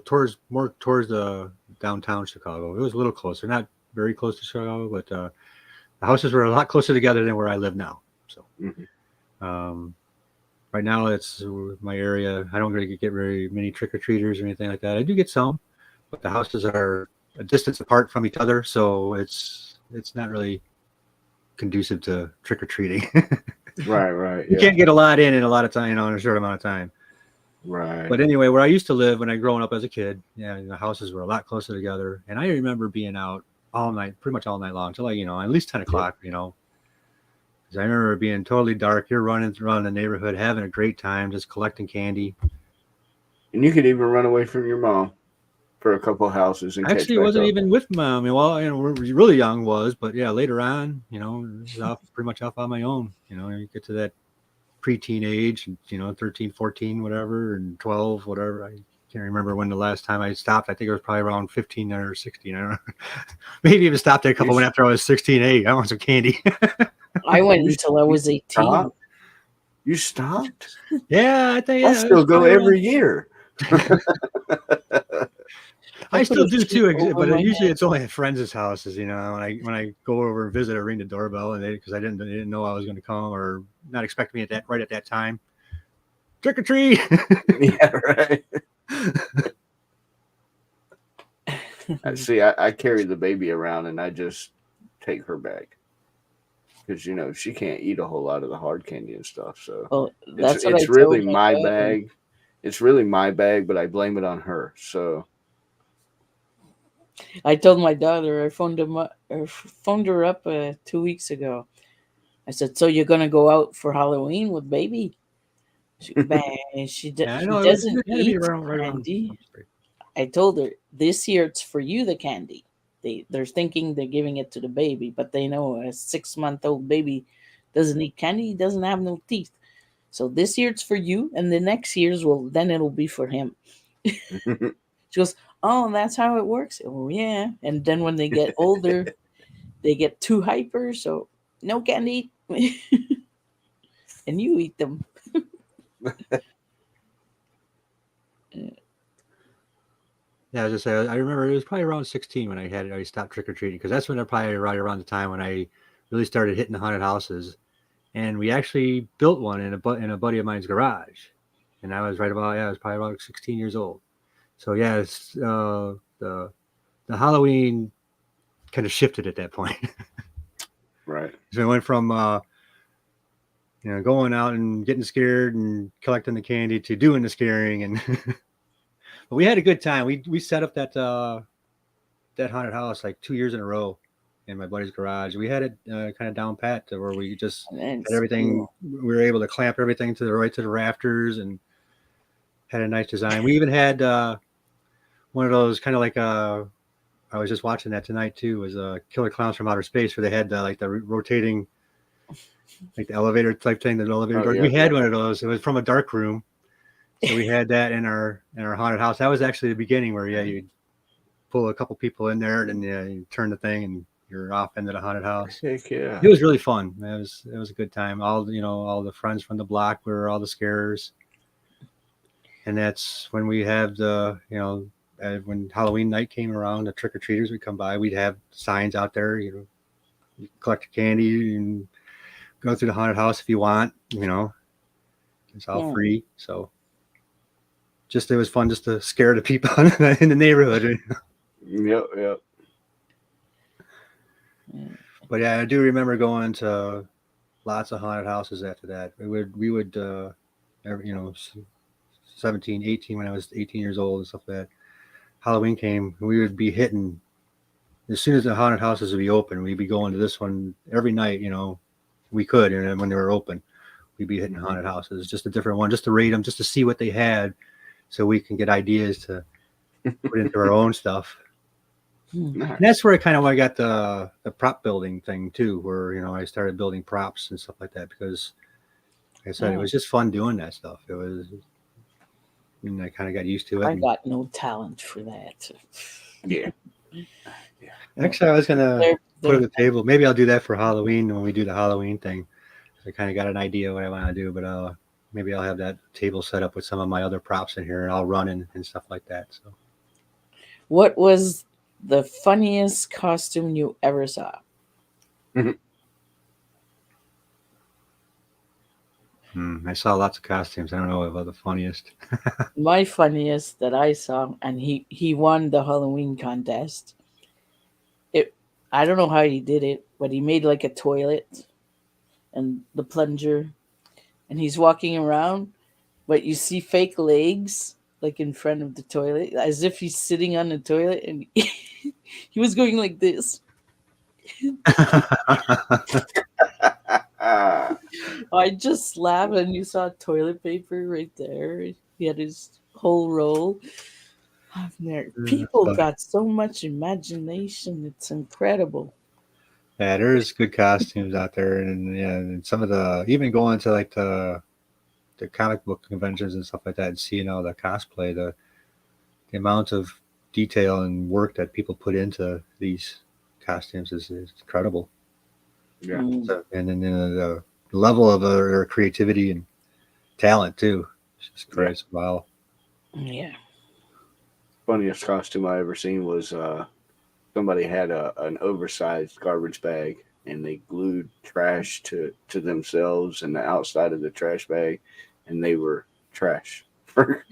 Speaker 2: towards the downtown Chicago. It was a little closer, not very close to Chicago, but the houses were a lot closer together than where I live now. So, right now it's my area. I don't really get very many trick or treaters or anything like that. I do get some, but the houses are a distance apart from each other, so it's not really conducive to trick or treating.
Speaker 3: Right.
Speaker 2: You can't get a lot in a lot of time, in a short amount of time.
Speaker 3: Right.
Speaker 2: But anyway, where I used to live when I growing up as a kid, yeah, the houses were a lot closer together, and I remember being out all night, pretty much all night long, till at least 10 o'clock. Because I remember it being totally dark. You're running around the neighborhood, having a great time, just collecting candy.
Speaker 3: And you could even run away from your mom for a couple of houses and
Speaker 2: Actually, it
Speaker 3: catch
Speaker 2: wasn't
Speaker 3: back up.
Speaker 2: even with mom. Well, we're really young but yeah, later on, it was pretty much off on my own. You get to that preteen age, and 13, 14, whatever, and 12, whatever. I can't remember when the last time I stopped. I think it was probably around 15 or 16. I don't know. Maybe even stopped there a couple when after I was 16. Hey, I want some candy.
Speaker 1: I went until I was 18.
Speaker 3: Stopped? You stopped?
Speaker 2: Yeah, I think
Speaker 3: I still go every year.
Speaker 2: I still do too,
Speaker 1: over
Speaker 2: but
Speaker 1: my
Speaker 2: usually
Speaker 1: head.
Speaker 2: it's only at friends' houses. When I go over and visit, I ring the doorbell, and because they didn't know I was going to come or not expect me right at that time. Trick or treat.
Speaker 3: Yeah, right. See, I carry the baby around and I just take her back because she can't eat a whole lot of the hard candy and stuff. So
Speaker 1: Well, that's what
Speaker 3: it's
Speaker 1: I
Speaker 3: really
Speaker 1: told
Speaker 3: my
Speaker 1: daughter.
Speaker 3: bag. It's really my bag, but I blame it on her. So
Speaker 1: I told my daughter, I phoned her up 2 weeks ago. I said, "So you're gonna go out for Halloween with baby?" She
Speaker 2: Yeah, I know.
Speaker 1: doesn't
Speaker 2: It had to be
Speaker 1: eat
Speaker 2: right around.
Speaker 1: candy. I told her this year it's for you, the candy. They're thinking they're giving it to the baby, but they know a 6-month-old baby doesn't eat candy. He doesn't have no teeth. So this year it's for you, and the next year's then it'll be for him. She goes, "Oh, that's how it works." Oh yeah. And then when they get older, they get too hyper. So no candy, and you eat them.
Speaker 2: Yeah, I was just saying. I remember it was probably around 16 when I stopped trick or treating because that's when I probably right around the time when I really started hitting the haunted houses, and we actually built one in a buddy of mine's garage, and I was I was probably about 16 years old. So yeah, it's, the Halloween kind of shifted at that point.
Speaker 3: right.
Speaker 2: So it went from going out and getting scared and collecting the candy to doing the scaring, and but we had a good time. We set up that haunted house like 2 years in a row in my buddy's garage. We had it kind of down pat to where we just had everything. We were able to clamp everything to the rafters and had a nice design. We even had one of those kind of like a I was just watching that tonight too. Was Killer Clowns from Outer Space, where they had the rotating, like the elevator type thing. The elevator door. We had one of those. It was from a dark room, so we had that in our haunted house. That was actually the beginning where you pull a couple people in there, and you turn the thing, and you're off into the haunted house.
Speaker 3: Heck yeah.
Speaker 2: It was really fun. It was a good time. All the friends from the block were all the scarers, and that's when we have when Halloween night came around, the trick or treaters would come by. We'd have signs out there. You collect your candy and go through the haunted house if you want. It's all free. So it was fun just to scare the people in the neighborhood.
Speaker 3: Yep.
Speaker 2: But yeah, I do remember going to lots of haunted houses after that. We would 17, 18, when I was 18 years old and stuff like that. Halloween came, we would be hitting as soon as the haunted houses would be open. We'd be going to this one every night. We could, and when they were open, we'd be hitting haunted houses, just a different one, just to rate them, just to see what they had, so we can get ideas to put into our own stuff.
Speaker 3: Nice.
Speaker 2: And that's where I got the prop building thing too, where I started building props and stuff like that, because like I said, it was just fun doing that stuff. It was, and I kind of got used to it.
Speaker 1: I got no talent for that.
Speaker 3: Yeah.
Speaker 2: Actually, I was gonna put at the table. Maybe I'll do that for Halloween when we do the Halloween thing. I kind of got an idea what I want to do, but maybe I'll have that table set up with some of my other props in here, and I'll run and stuff like that. So,
Speaker 1: what was the funniest costume you ever saw?
Speaker 2: I saw lots of costumes. I don't know about the funniest.
Speaker 1: My funniest that I saw, and he won the Halloween contest. I don't know how he did it, but he made like a toilet and the plunger, and he's walking around, but you see fake legs like in front of the toilet, as if he's sitting on the toilet, and he was going like this. I just laughed, and you saw toilet paper right there. He had his whole roll. People got so much imagination. It's incredible.
Speaker 2: Yeah, there's good costumes out there, and some of the, even going to like the comic book conventions and stuff like that, and seeing all the cosplay, the amount of detail and work that people put into these costumes is incredible.
Speaker 3: Yeah.
Speaker 2: So, and then the level of their creativity and talent too. It's just crazy. Wow.
Speaker 1: Yeah.
Speaker 3: Funniest costume I ever seen was somebody had an oversized garbage bag, and they glued trash to themselves and the outside of the trash bag, and they were trash. For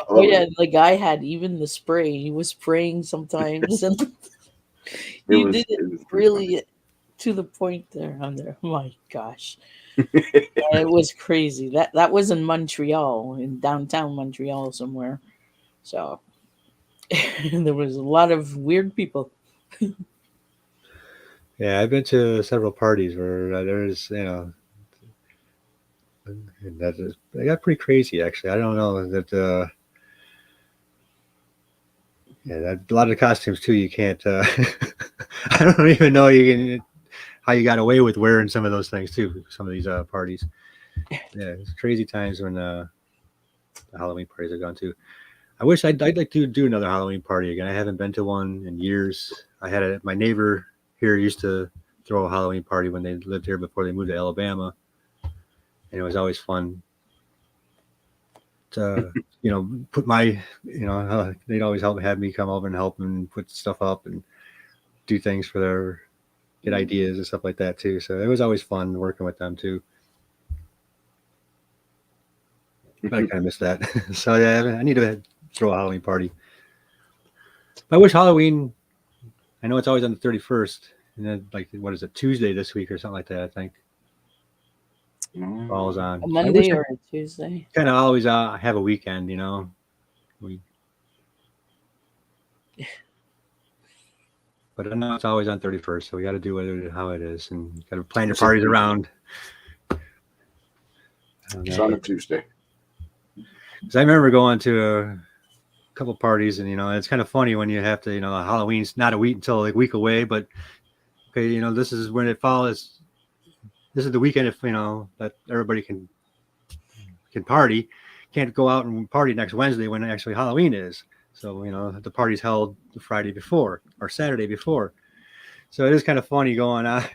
Speaker 1: Oh yeah, the guy had even the spray. He was spraying sometimes, and he did it really to the point there. On there, oh my gosh, it was crazy. That was in Montreal, in downtown Montreal somewhere. So there was a lot of weird people.
Speaker 2: Yeah, I've been to several parties where there's, they got pretty crazy actually. I don't know that. A lot of the costumes too. You can't. I don't even know how you got away with wearing some of those things too. Some of these parties. Yeah, it's crazy times when the Halloween parties I've gone to. I wish I'd like to do another Halloween party again. I haven't been to one in years. I had my neighbor here used to throw a Halloween party when they lived here before they moved to Alabama, and it was always fun to put my they'd always have me come over and help and put stuff up and do things for their get ideas and stuff like that too. So it was always fun working with them too. But I kind of miss that. So yeah, I need to throw a Halloween party. I wish Halloween, I know it's always on the 31st, and then like, what is it, Tuesday this week or something like that, I think. Falls on
Speaker 1: A Monday or a Tuesday.
Speaker 2: Kind of always have a weekend, But I know it's always on 31st, so we got to do it how it is, and got to plan your parties around.
Speaker 3: It's on a Tuesday.
Speaker 2: Because I remember going to a couple parties, and it's kind of funny when you have to, Halloween's not a week until like a week away, but okay, this is when it follows. This is the weekend if that everybody can party. Can't go out and party next Wednesday when actually Halloween is. So the party's held the Friday before or Saturday before. So it is kind of funny going out,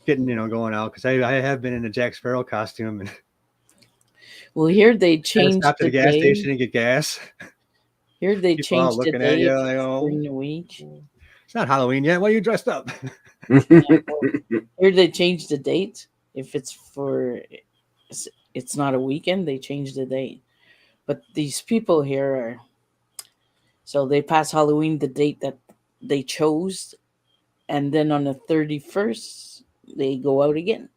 Speaker 2: going out because I have been in a Jack Sparrow costume and
Speaker 1: Well, here they
Speaker 2: kind of
Speaker 1: changed
Speaker 2: stopped at
Speaker 1: the
Speaker 2: the gas
Speaker 1: day.
Speaker 2: station and get gas.
Speaker 1: Here they
Speaker 2: People all
Speaker 1: changed the
Speaker 2: looking at
Speaker 1: day
Speaker 2: you like,
Speaker 1: during the week.
Speaker 2: it's not Halloween yet. Why are you dressed up?
Speaker 1: Here they changed the date. If it's not a weekend, they change the date. But these people here are, so they pass Halloween the date that they chose, and then on the 31st they go out again.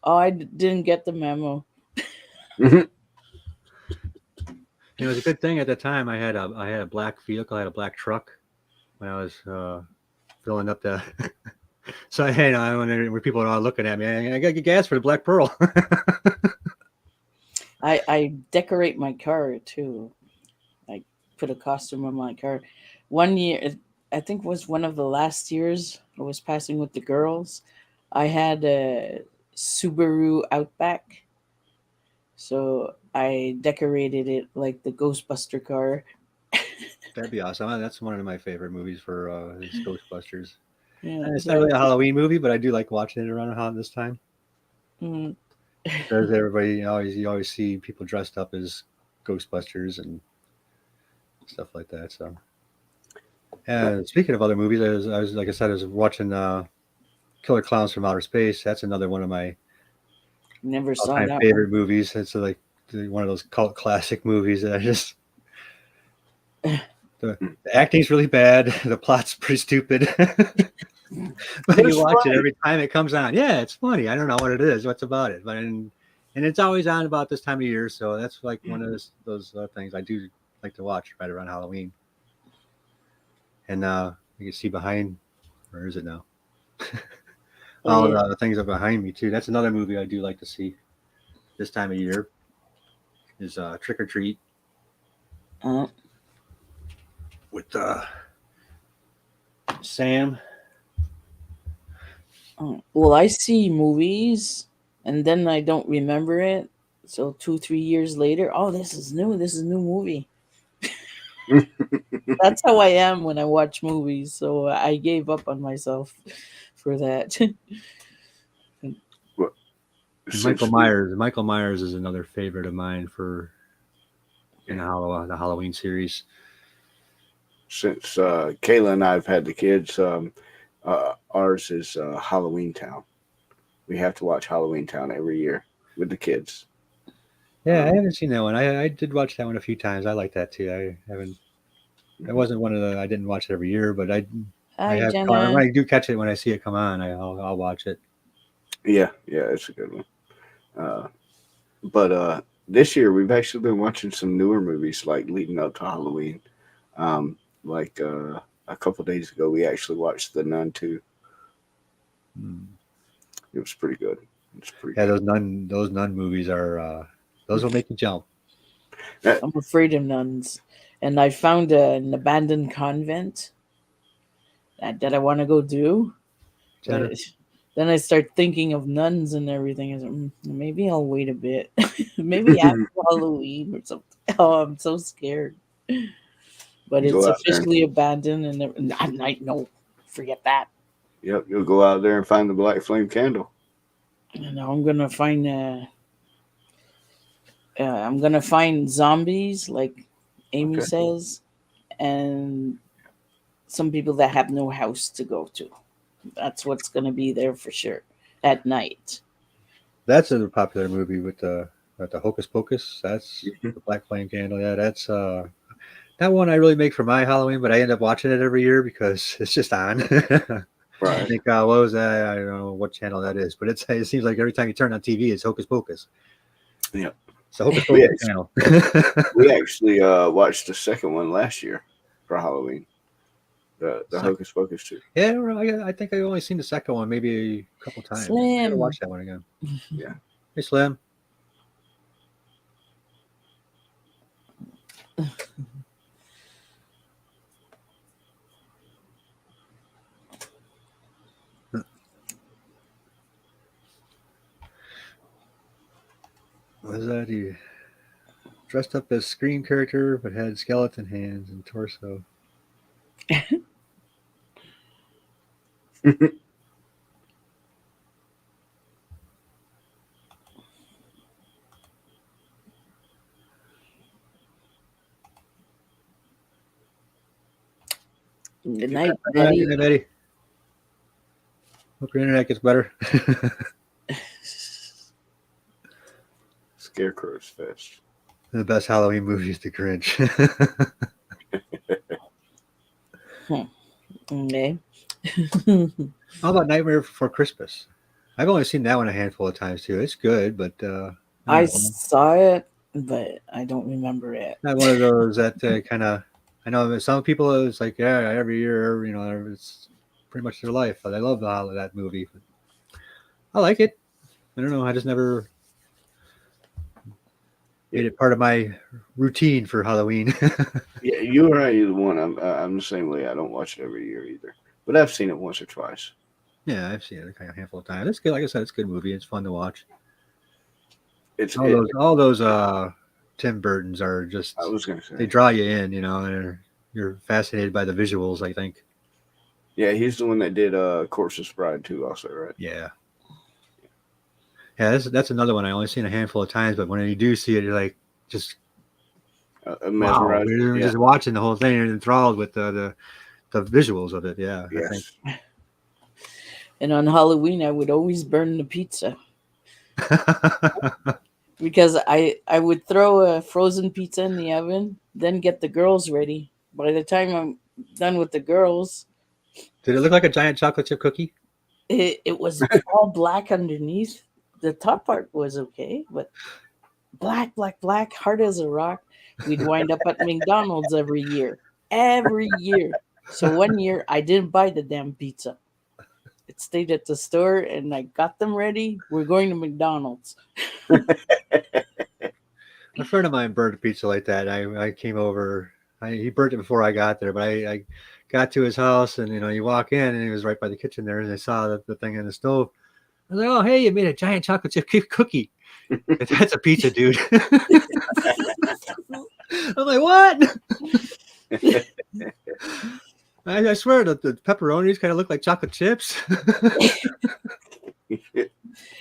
Speaker 1: Oh, I didn't get the memo.
Speaker 2: It was a good thing at the time. I had a black vehicle. I had a black truck when I was filling up the. So when people are all looking at me, I got to get gas for the Black Pearl.
Speaker 1: I decorate my car too. I put a costume on my car. One year, I think it was one of the last years I was passing with the girls. I had a Subaru Outback, so I decorated it like the Ghostbuster car.
Speaker 2: That'd be awesome. That's one of my favorite movies for Ghostbusters.
Speaker 1: Yeah,
Speaker 2: It's not really a Halloween movie, but I do like watching it around this time.
Speaker 1: Mm.
Speaker 2: Because everybody you always see people dressed up as Ghostbusters and stuff like that. So, speaking of other movies, I was like I said, I was watching Killer Clowns from Outer Space. That's another one of my
Speaker 1: Never saw
Speaker 2: all-time
Speaker 1: that
Speaker 2: favorite
Speaker 1: one.
Speaker 2: movies. It's like one of those cult classic movies that I just. The acting's really bad. The plot's pretty stupid. But you watch it every time it comes on. Yeah, it's funny. I don't know what it is. What's about it? But and it's always on about this time of year. So that's like one of those things I do like to watch right around Halloween. And you can see behind. Where is it now? All the things are behind me too. That's another movie I do like to see this time of year. Is Trick or Treat with Sam.
Speaker 1: Well, I see movies and then I don't remember it. So 2-3 years later, oh, this is new. This is a new movie. That's how I am when I watch movies. So I gave up on myself for that.
Speaker 2: Michael Myers. Michael Myers is another favorite of mine for the Halloween series.
Speaker 3: Since Kayla and I have had the kids, ours is Halloween Town. We have to watch Halloween Town every year with the kids.
Speaker 2: Yeah, I haven't seen that one. I did watch that one a few times. I like that too. I haven't. It wasn't one of the. I didn't watch it every year, but I have.
Speaker 1: Jenna.
Speaker 2: When I do catch it, when I see it come on, I'll watch it.
Speaker 3: Yeah, it's a good one. But this year we've actually been watching some newer movies like leading up to Halloween. Like a couple of days ago, we actually watched The Nun 2. It was pretty good.
Speaker 2: Yeah, those nun movies are those will make you jump.
Speaker 1: I'm afraid of nuns, and I found an abandoned convent that I want to go do. But then I start thinking of nuns and everything. I said, maybe I'll wait a bit. Maybe after Halloween or something. Oh, I'm so scared. But it's officially abandoned, and no, forget that.
Speaker 3: Yep, you'll go out there and find the black flame candle.
Speaker 1: And I'm gonna find I'm gonna find zombies, like Amy says, and some people that have no house to go to. That's what's gonna be there for sure at night.
Speaker 2: That's a popular movie with the Hocus Pocus. That's the Black Flame Candle. Yeah, that's that one I really make for my Halloween, but I end up watching it every year because it's just on.
Speaker 3: Right.
Speaker 2: I think what was that? I don't know what channel that is, but it seems like every time you turn on TV, it's Hocus Pocus.
Speaker 3: Yeah.
Speaker 2: So Hocus Pocus channel.
Speaker 3: We actually watched the second one last year for Halloween. The Hocus Pocus 2.
Speaker 2: Yeah, I think I only seen the second one maybe a couple times.
Speaker 1: Slim.
Speaker 2: I gotta watch that one again.
Speaker 3: Yeah.
Speaker 2: Hey, Slim. Was that he dressed up as Scream character but had skeleton hands and torso?
Speaker 1: Good night,
Speaker 2: Good night,
Speaker 1: Betty.
Speaker 2: Betty. Hope your internet gets better.
Speaker 3: Scarecrow's Fest.
Speaker 2: The best Halloween movie is The Grinch.
Speaker 1: Okay.
Speaker 2: How about Nightmare Before Christmas? I've only seen that one a handful of times too. It's good, but
Speaker 1: I
Speaker 2: don't know.
Speaker 1: saw it, but I don't remember it.
Speaker 2: Not one of those that kind of. I know some people it's like every year, it's pretty much their life. But I love that movie. But I like it. I don't know. I just never made it part of my routine for Halloween.
Speaker 3: Yeah, you or I, either one. I'm the same way. I don't watch it every year either, but I've seen it once or twice.
Speaker 2: Yeah, I've seen it a handful of times. It's good. Like I said, it's a good movie. It's fun to watch.
Speaker 3: It's
Speaker 2: All those Tim Burtons are just
Speaker 3: I was gonna
Speaker 2: they
Speaker 3: say,
Speaker 2: draw you in, and you're fascinated by the visuals, I think.
Speaker 3: yeah, he's the one that did Corpse Bride too, also, right?
Speaker 2: Yeah. Yeah, that's another one I only seen a handful of times, but when you do see it, you're like just wow,
Speaker 3: Mesmerized.
Speaker 2: you're
Speaker 3: Yeah.
Speaker 2: just watching the whole thing and enthralled with the visuals of it. Yeah, I think.
Speaker 3: Yes.
Speaker 1: And on Halloween, I would always burn the pizza because I would throw a frozen pizza in the oven, then get the girls ready. By the time I'm done with the girls,
Speaker 2: Did it look like a giant chocolate chip cookie?
Speaker 1: it was all black underneath. The top part was okay, but black, hard as a rock. We'd wind up at McDonald's every year. Every year. So one year I didn't buy the damn pizza. It stayed at the store and I got them ready. We're going to McDonald's.
Speaker 2: A friend of mine burned a pizza like that. I came over. He burnt it before I got there, but I got to his house and you walk in and he was right by the kitchen there and I saw the thing in the stove. I was like, oh hey, you made a giant chocolate chip cookie. That's a pizza, dude. I'm like, what? I swear that the pepperonis kind of look like chocolate chips.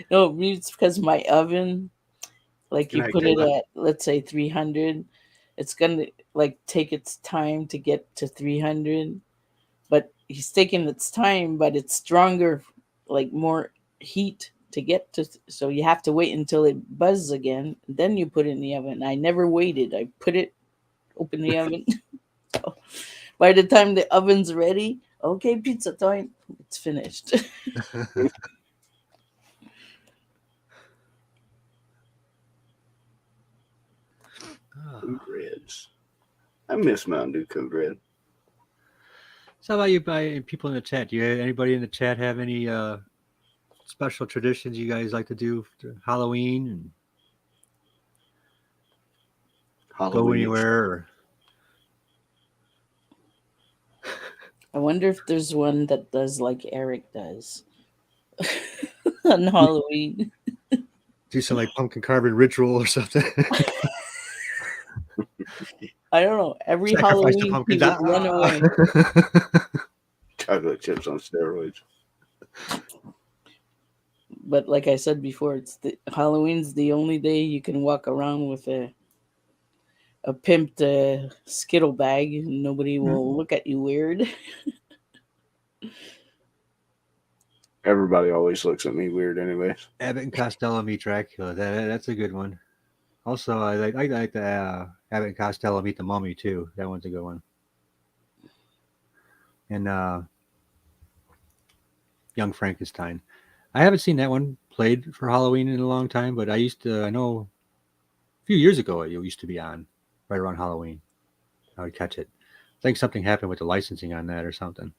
Speaker 1: No, it's because my oven, like
Speaker 3: Good
Speaker 1: you
Speaker 3: night,
Speaker 1: put it
Speaker 3: Kayla.
Speaker 1: at, let's say 300, it's gonna like take its time to get to 300. But he's taking its time, but it's stronger, like more heat to get to. So you have to wait until it buzzes again. Then you put it in the oven. I never waited. I put it, open the oven. So by the time the oven's ready, okay, pizza time, it's finished.
Speaker 3: Code Reds. I miss Mountain Dew Code Red.
Speaker 2: So how about you, people in the chat? Do you anybody in the chat have any special traditions you guys like to do for Halloween and go
Speaker 3: Halloween.
Speaker 2: anywhere? Or...
Speaker 1: I wonder if there's one that does like Eric does on Halloween.
Speaker 2: Do some like pumpkin carving ritual or something.
Speaker 1: I don't know. Every
Speaker 2: Sacrifice the
Speaker 1: Halloween he
Speaker 2: pumpkins.
Speaker 1: would run away.
Speaker 3: Chocolate chips on steroids.
Speaker 1: But like I said before, Halloween's the only day you can walk around with a pimped Skittle bag and nobody will look at you weird.
Speaker 3: Everybody always looks at me weird, anyways.
Speaker 2: Abbott and Costello meet Dracula. That's a good one. Also, I like the Abbott and Costello meet the Mummy too. That one's a good one. And Young Frankenstein. I haven't seen that one played for Halloween in a long time, but I know a few years ago it used to be on right around Halloween. I would catch it. I think something happened with the licensing on that or something.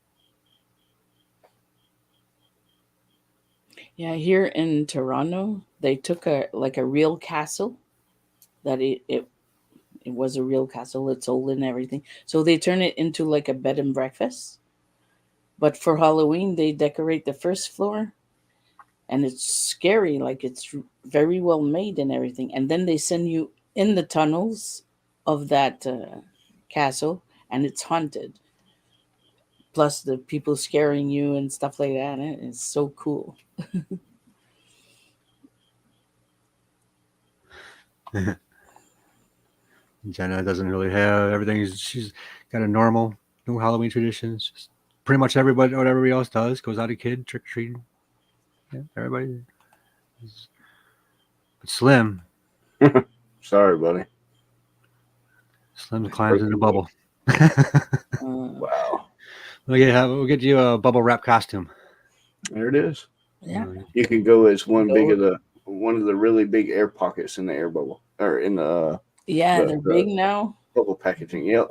Speaker 1: Yeah, here in Toronto, they took a real castle that it it was a real castle. It's old and everything. So they turn it into like a bed and breakfast. But for Halloween, they decorate the first floor, and it's scary. Like it's very well made and everything. And then they send you in the tunnels of that castle, and it's haunted. Plus the people scaring you and stuff like that. It's so cool.
Speaker 2: Jenna doesn't really have everything. She's got a normal, no Halloween traditions. Just pretty much everybody, what everybody else does, goes out a kid trick or treating. Yeah, everybody. But Slim
Speaker 3: Sorry, buddy.
Speaker 2: climbs in the bubble.
Speaker 3: Wow.
Speaker 2: We'll get you a bubble wrap costume.
Speaker 3: There it is.
Speaker 1: Yeah.
Speaker 3: You can go as one of the really big air pockets in the air bubble or in the
Speaker 1: Yeah, they're big now.
Speaker 3: bubble packaging. Yep.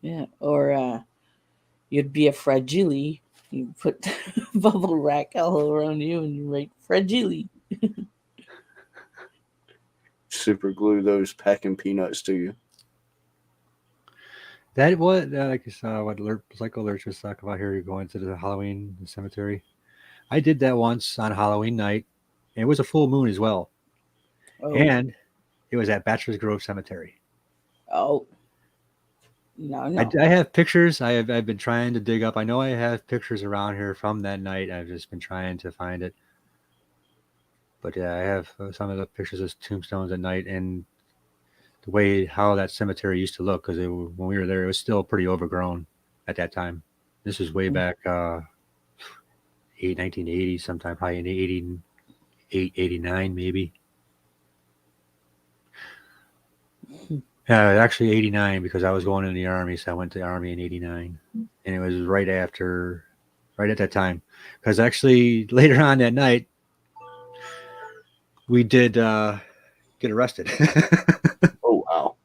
Speaker 1: Yeah. Or you'd be a fragile. You put bubble wrap all around you and you write fragile.
Speaker 3: Super glue those packing peanuts to you.
Speaker 2: That what like you saw what Psycho Lurch was talking about here. You're going to the Halloween cemetery. I did that once on Halloween night. And it was a full moon as well,
Speaker 1: Oh.
Speaker 2: and it was at Bachelor's Grove Cemetery.
Speaker 1: Oh. No.
Speaker 2: I have pictures. I've been trying to dig up. I know I have pictures around here from that night. I've just been trying to find it. But yeah, I have some of the pictures of tombstones at night and the way how that cemetery used to look. Because when we were there, it was still pretty overgrown at that time. This was way back 1980, sometime probably in 88, 89 maybe. Actually 89 because I was going in the Army, so I went to the Army in 89. And it was right at that time. Because actually later on that night, we did get arrested.
Speaker 3: Oh, wow.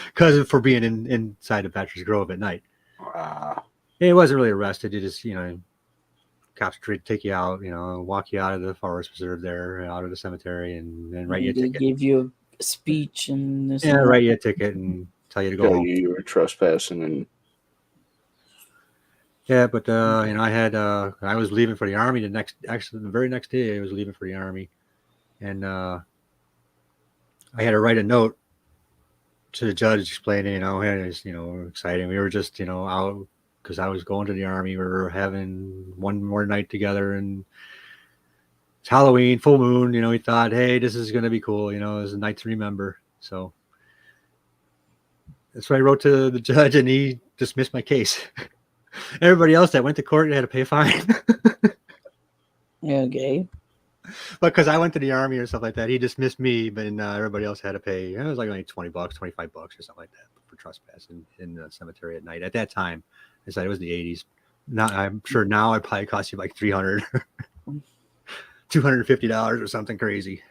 Speaker 2: Because for being inside of Bachelor's Grove at night.
Speaker 3: Wow.
Speaker 2: It wasn't really arrested. It just, cops would take you out, walk you out of the forest preserve there, out of the cemetery, and then write you a
Speaker 1: They
Speaker 2: ticket.
Speaker 1: give you a speech and this.
Speaker 2: Yeah,
Speaker 1: and
Speaker 2: write you a ticket and tell you to go
Speaker 3: Tell
Speaker 2: home.
Speaker 3: you were trespassing and
Speaker 2: Yeah, but I was leaving for the Army the very next day. I was leaving for the Army, and I had to write a note to the judge explaining, hey, it's exciting. We were just out because I was going to the Army. We were having one more night together, and it's Halloween, full moon. We thought, hey, this is gonna be cool. It's a night to remember. So that's what I wrote to the judge, and he dismissed my case. Everybody else that went to court had to pay a fine.
Speaker 1: Okay.
Speaker 2: But because I went to the Army or stuff like that, he dismissed me, but everybody else had to pay. It was like only $20, $25 or something like that for trespass in the cemetery at night. At that time, I said it was the 80s. Now I'm sure now it probably cost you like $300, $250 or something crazy.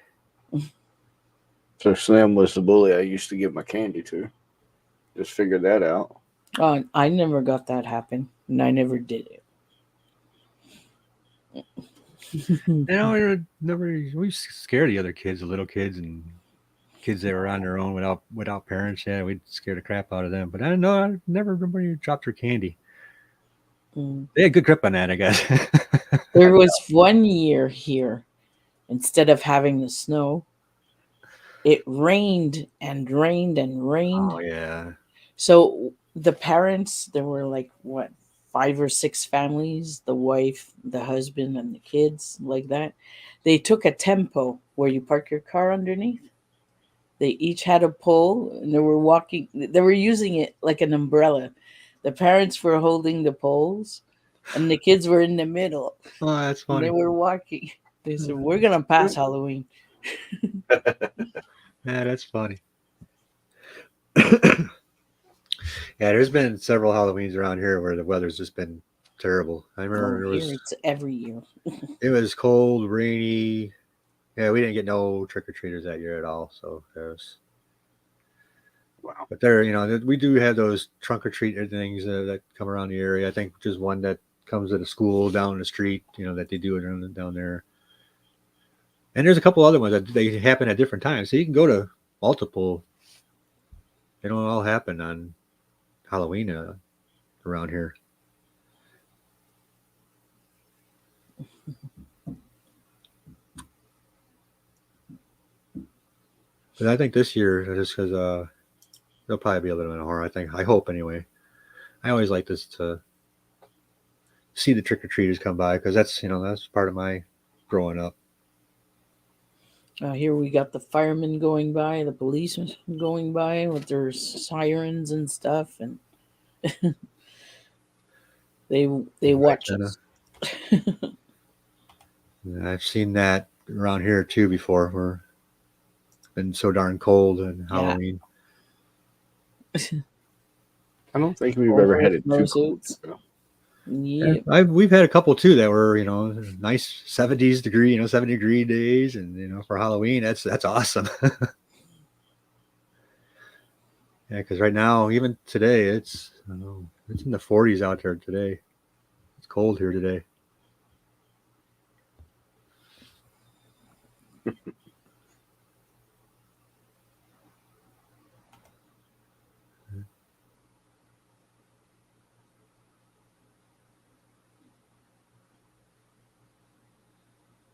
Speaker 3: so Slim was the bully I used to give my candy to. Just figured that out.
Speaker 1: Oh, I never got that happen, and I never did it.
Speaker 2: We were scared the other kids, the little kids and kids that were on their own without parents. Yeah, we'd scare the crap out of them. But I never remember you dropped her candy. They had good grip on that, I guess.
Speaker 1: There was one year here, instead of having the snow, it rained and rained and rained.
Speaker 2: Oh yeah.
Speaker 1: So the parents, there were like 5 or 6 families, the wife, the husband, and the kids, like that. They took a tempo where you park your car underneath. They each had a pole and they were using it like an umbrella. The parents were holding the poles and the kids were in the middle.
Speaker 2: Oh, that's
Speaker 1: And
Speaker 2: funny.
Speaker 1: they were walking. They said, "We're gonna pass Halloween."
Speaker 2: Yeah, that's funny. Yeah, there's been several Halloweens around here where the weather's just been terrible. I remember
Speaker 1: It's every year.
Speaker 2: it was cold, rainy. Yeah, we didn't get no trick or treaters that year at all. So there's
Speaker 3: Wow.
Speaker 2: But there, we do have those trunk or treat things that come around the area. I think just one that comes at a school down the street, that they do it down there. And there's a couple other ones that they happen at different times. So you can go to multiple they don't all happen on Halloween around here. But I think this year, just because there'll probably be a little bit of horror. I hope anyway. I always like this to see the trick or treaters come by because that's part of my growing up.
Speaker 1: Here we got the firemen going by, the policemen going by with their sirens and stuff, and they watch
Speaker 2: Kinda.
Speaker 1: us.
Speaker 2: And I've seen that around here too before. Where it's been so darn cold and Halloween.
Speaker 3: I don't think we've
Speaker 1: Or
Speaker 3: ever had it too cold.
Speaker 1: snowsuits.
Speaker 3: So.
Speaker 1: Yeah,
Speaker 2: We've had a couple too that were nice 70s degree 70-degree days, and for Halloween that's awesome. Yeah, because right now, even today, it's in the 40s out there today. It's cold here today.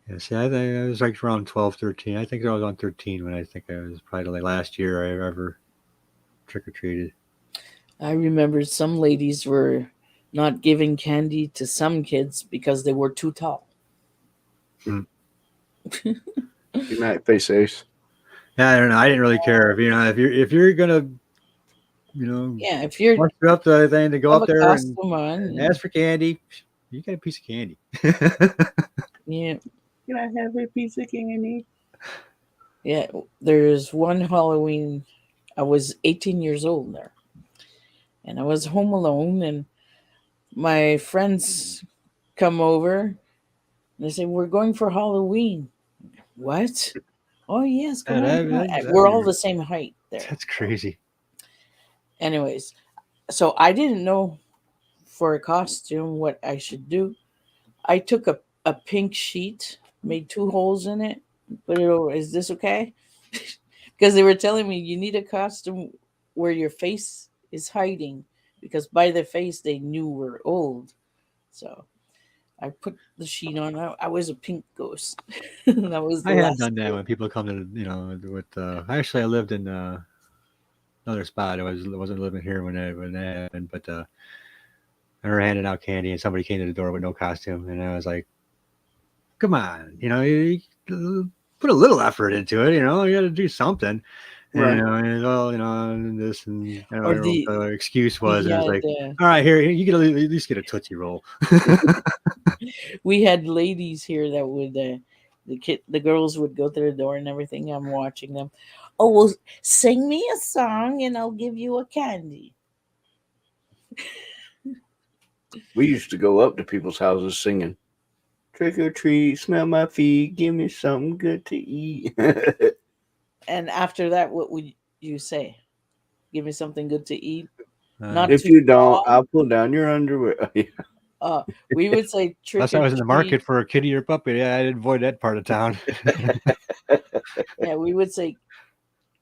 Speaker 2: Yeah, see, I think I was like around 12, 13. I think I was on 13 when I think I was probably like last year I ever trick or treated.
Speaker 1: I remember some ladies were not giving candy to some kids because they were too tall.
Speaker 3: Good night, Face Ace.
Speaker 2: Yeah, I don't know. I didn't really care if you're gonna
Speaker 1: Yeah, if you're
Speaker 2: march up the thing to go
Speaker 1: have
Speaker 2: up
Speaker 1: a
Speaker 2: there and
Speaker 1: costume on,
Speaker 2: ask for candy, you get a piece of candy.
Speaker 1: yeah,
Speaker 3: Can I have a piece of candy?
Speaker 1: yeah. There's one Halloween. I was 18 years old there, and I was home alone, and my friends come over. And they say, "We're going for Halloween." What? Oh yes, come
Speaker 2: Yeah,
Speaker 1: on.
Speaker 2: that'd
Speaker 1: We're
Speaker 2: be
Speaker 1: all
Speaker 2: weird.
Speaker 1: the same height there.
Speaker 2: That's crazy.
Speaker 1: Anyways, so I didn't know for a costume what I should do. I took a pink sheet, made 2 holes in it, put it over. Is this okay? Because they were telling me you need a costume where your face is hiding, because by the face they knew we're old. So I put the sheet on. I was a pink ghost. That was the
Speaker 2: I have
Speaker 1: last.
Speaker 2: done that when people come to with actually I lived in another spot. Wasn't living here when that happened, but I were handing out candy and somebody came to the door with no costume, and I was like, "Come on, you put a little effort into it. You got to do something."
Speaker 3: Right.
Speaker 2: And this and I don't
Speaker 1: Or
Speaker 2: know what the excuse was,
Speaker 1: we
Speaker 2: and I was
Speaker 1: had
Speaker 2: like, "All right, here you get at least get a Tootsie Roll."
Speaker 1: we had ladies here that would the girls would go to the door and everything. I'm watching them. Oh well, sing me a song and I'll give you a candy.
Speaker 3: We used to go up to people's houses singing, "Trick or treat, smell my feet, give me something good to eat."
Speaker 1: And after that, what would you say? Give me something good to eat.
Speaker 2: Uh,
Speaker 1: Not
Speaker 3: If
Speaker 1: too
Speaker 3: you don't,
Speaker 1: tall.
Speaker 3: I'll pull down your underwear.
Speaker 1: We would say trick
Speaker 2: Unless
Speaker 1: or
Speaker 2: I was in the
Speaker 1: treat.
Speaker 2: market for a kitty or puppy, yeah, I'd avoid that part of town.
Speaker 1: Yeah, we would say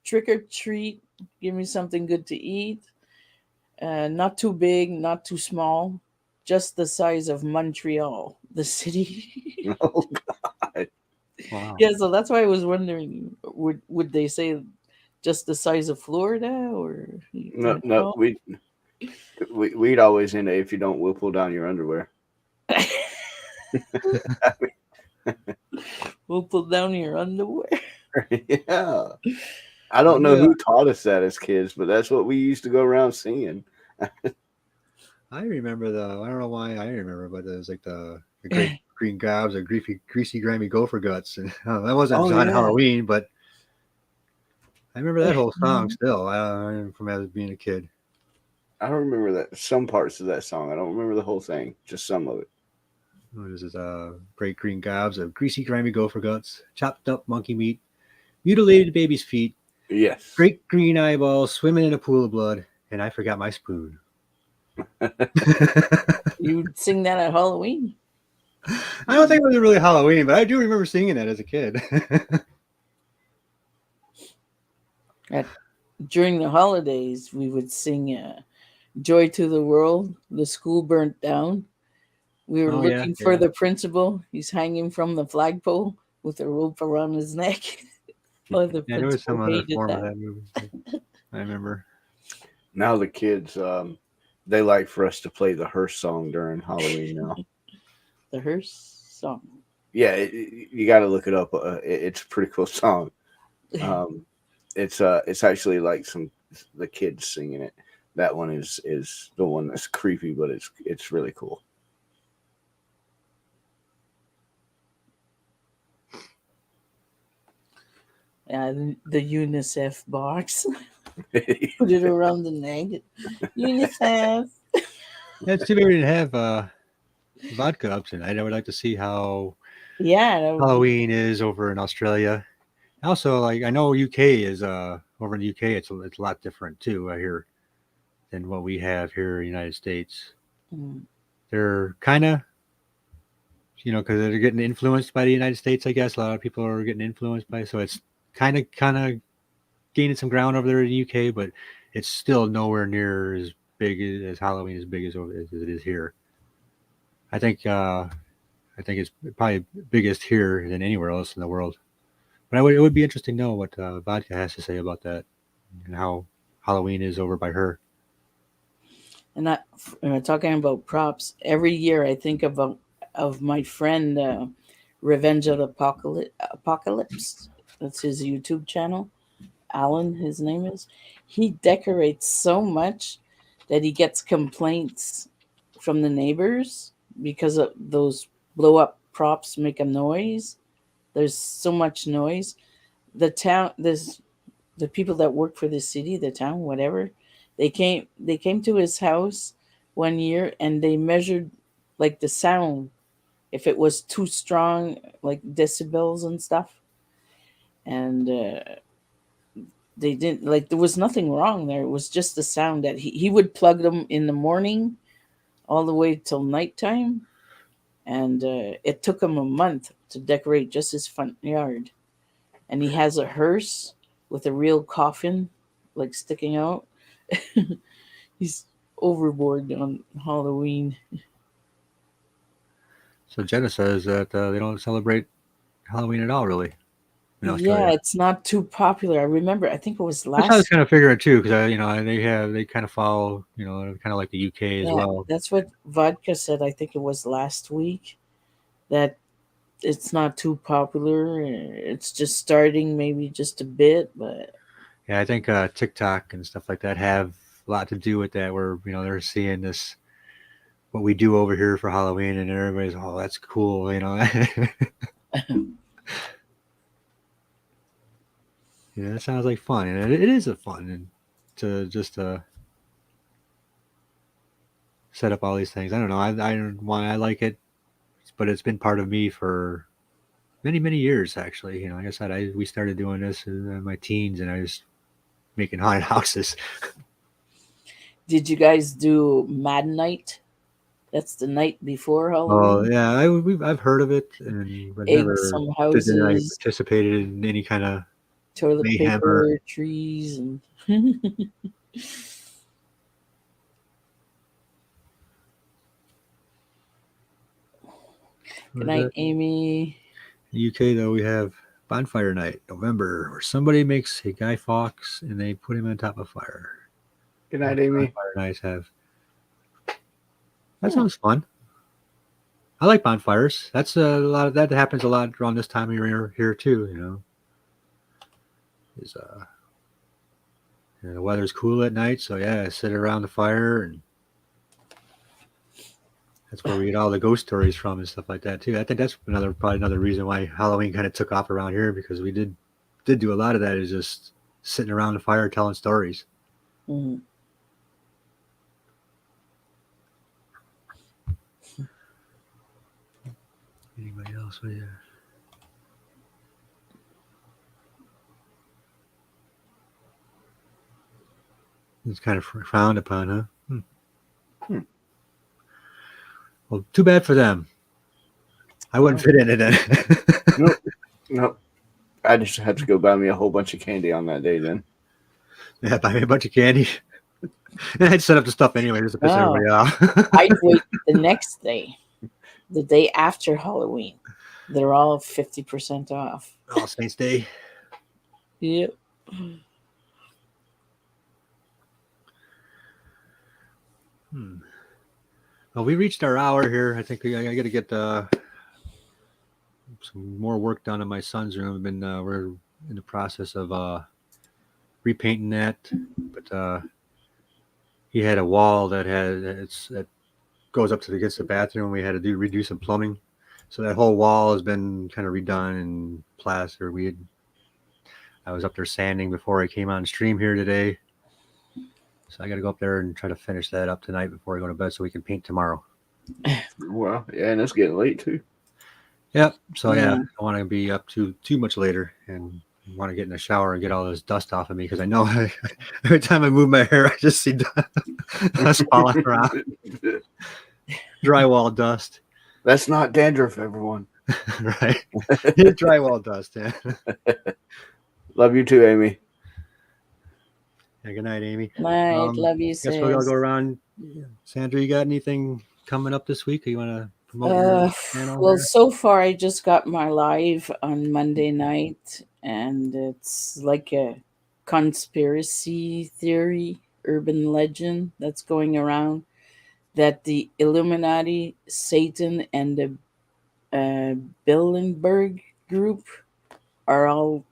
Speaker 1: trick or treat. Give me something good to eat. Not too big, not too small. Just the size of Montreal, the city.
Speaker 3: Oh, God.
Speaker 2: Wow.
Speaker 1: Yeah, so that's why I was wondering, would they say just the size of Florida, or
Speaker 3: No, we'd always end it, if you don't, we'll pull down your underwear.
Speaker 1: We'll pull down your underwear.
Speaker 3: Yeah. I don't know who taught us that as kids, but that's what we used to go around singing.
Speaker 2: I remember I don't know why I remember, but it was like the great green gobs or greasy grimy gopher guts, and that wasn't on Halloween, but I remember that whole song still from as being a kid.
Speaker 3: I don't remember that some parts of that song. I don't remember the whole thing, just some of it.
Speaker 2: What is it? Great green gobs of greasy grimy gopher guts, chopped up monkey meat, mutilated baby's feet,
Speaker 3: Yes.
Speaker 2: great green eyeballs swimming in a pool of blood, and I forgot my spoon.
Speaker 1: You'd sing that at Halloween.
Speaker 2: I don't think it was really Halloween, but I do remember singing that as a kid.
Speaker 1: during the holidays, we would sing Joy to the World. The school burnt down. We were
Speaker 2: Oh yeah,
Speaker 1: looking for
Speaker 2: yeah.
Speaker 1: the principal. He's hanging from the flagpole with a rope around his neck. Oh, the
Speaker 2: Yeah, there was some
Speaker 1: principal
Speaker 2: other
Speaker 1: hated
Speaker 2: form of
Speaker 1: that.
Speaker 2: that movie. I remember.
Speaker 3: Now the kids, they like for us to play the Hearst song during Halloween now.
Speaker 1: The Hearst song.
Speaker 3: Yeah, you got to look it up. It's a pretty cool song. It's actually like the kids singing it. That one is the one that's creepy, but it's really cool.
Speaker 1: Yeah, the UNICEF box. Put it around the neck. UNICEF.
Speaker 2: That's too bad we didn't have vodka up tonight. I would like to see how
Speaker 1: Yeah, that would be.
Speaker 2: Halloween is over in Australia. Also, like I know UK is over in the UK. It's a lot different too. I hear than what we have here in the United States.
Speaker 1: Mm.
Speaker 2: They're kind of, because they're getting influenced by the United States. I guess a lot of people are getting influenced by. So it's kind of gaining some ground over there in the UK, but it's still nowhere near as big as Halloween as big as it is here. I think it's probably biggest here than anywhere else in the world. But it would be interesting to know what Vodka has to say about that and how Halloween is over by her.
Speaker 1: And talking about props, every year I think of my friend Revenge of the Apocalypse. That's his YouTube channel. Alan, his name is. He decorates so much that he gets complaints from the neighbors because of those blow up props make a noise. There's so much noise. The people that work for the city, the town, whatever, they came to his house one year and they measured like the sound, if it was too strong, like decibels and stuff. And they didn't, like, there was nothing wrong there. It was just the sound that he would plug them in the morning all the way till nighttime. And it took him a month to decorate just his front yard. And he has a hearse with a real coffin like sticking out. He's overboard on Halloween.
Speaker 2: So Jenna says that they don't celebrate Halloween at all, really, in
Speaker 1: Yeah,
Speaker 2: Australia.
Speaker 1: it's not too popular. I remember, I think it was
Speaker 2: That's how I was
Speaker 1: last.
Speaker 2: kind of figuring too, because they kind of follow, kind of like the UK as
Speaker 1: Yeah,
Speaker 2: well.
Speaker 1: that's what Vodka said. I think it was last week that it's not too popular. It's just starting, maybe just a bit, but
Speaker 2: Yeah, I think TikTok and stuff like that have a lot to do with that. Where they're seeing this what we do over here for Halloween, and everybody's, oh, that's cool, Yeah, that sounds like fun, and it is a fun, and to just set up all these things. I don't know. I don't know why I like it, but it's been part of me for many years, actually. Like I said, we started doing this in my teens, and I was making haunted houses.
Speaker 1: did you guys do Mad Night? That's the night before
Speaker 2: Oh
Speaker 1: Halloween.
Speaker 2: yeah, I've heard of it, but
Speaker 1: Egg
Speaker 2: never
Speaker 1: some
Speaker 2: did I
Speaker 1: houses,
Speaker 2: participated in any kind of
Speaker 1: toilet
Speaker 2: mayhem or.
Speaker 1: paper, trees, and good night, Amy.
Speaker 2: In the UK though, we have bonfire night, November, where somebody makes a Guy Fawkes and they put him on top of fire.
Speaker 3: Good night, Amy.
Speaker 2: Bonfire nights have. That sounds fun. I like bonfires. That's a lot of that happens a lot around this time of year here too. Is the weather's cool at night, so yeah, sit around the fire, and that's where we get all the ghost stories from and stuff like that too. I think that's probably another reason why Halloween kind of took off around here, because we did do a lot of that, is just sitting around the fire telling stories.
Speaker 1: Mm.
Speaker 2: Anybody else? Yeah. It's kind of frowned upon, huh? Well, too bad for them. I wouldn't fit in it then.
Speaker 3: Nope. I just had to go buy me a whole bunch of candy on that day then.
Speaker 2: Yeah, buy me a bunch of candy. I'd set up the stuff anyway just to piss
Speaker 1: Oh.
Speaker 2: everybody off.
Speaker 1: I'd wait the next day, the day after Halloween. They're all 50% off.
Speaker 2: All Saints Day.
Speaker 1: Yep.
Speaker 2: Well, we reached our hour here. I think I got to get some more work done in my son's room. We're in the process of repainting that, but he had a wall that goes up to against the bathroom. We had to redo some plumbing, so that whole wall has been kind of redone and plastered. I was up there sanding before I came on stream here today. So I got to go up there and try to finish that up tonight before I go to bed so we can paint tomorrow.
Speaker 3: Well, yeah, and it's getting late too.
Speaker 2: Yep. So yeah,
Speaker 1: Yeah.
Speaker 2: I don't want to be up too much later and want to get in the shower and get all this dust off of me because I know every time I move my hair, I just see dust falling around. Drywall dust.
Speaker 3: That's not dandruff, everyone.
Speaker 2: Right. Drywall dust. Yeah.
Speaker 3: Love you too, Amy.
Speaker 2: Yeah, good night, Amy.
Speaker 1: Night. Love you,
Speaker 2: Guess we're gonna
Speaker 1: sis.
Speaker 2: go around. Sandra, you got anything coming up this week? Or you want to promote your channel?
Speaker 1: Well,
Speaker 2: there?
Speaker 1: so far I just got my live on Monday night, and it's like a conspiracy theory, urban legend that's going around that the Illuminati, Satan, and the Bilderberg group are all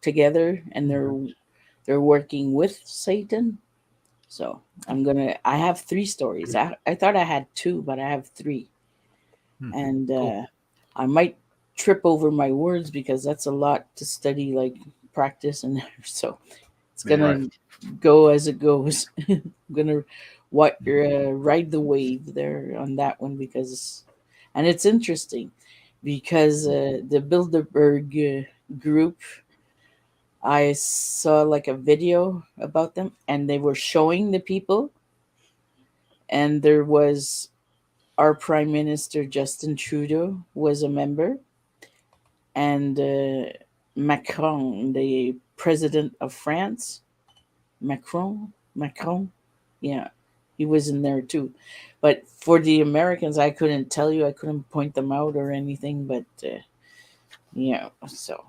Speaker 1: together, and they're working with Satan. So I have 3 stories. I thought I had 2, but I have 3. And
Speaker 2: Cool.
Speaker 1: I might trip over my words because that's a lot to study, like practice, and so it's gonna go as it goes. I'm gonna ride the wave there on that one and it's interesting because the Bilderberg group, I saw like a video about them, and they were showing the people, and there was our Prime Minister Justin Trudeau was a member, and Macron, the President of France, Macron, yeah, he was in there too. But for the Americans, I couldn't tell you, I couldn't point them out or anything, but so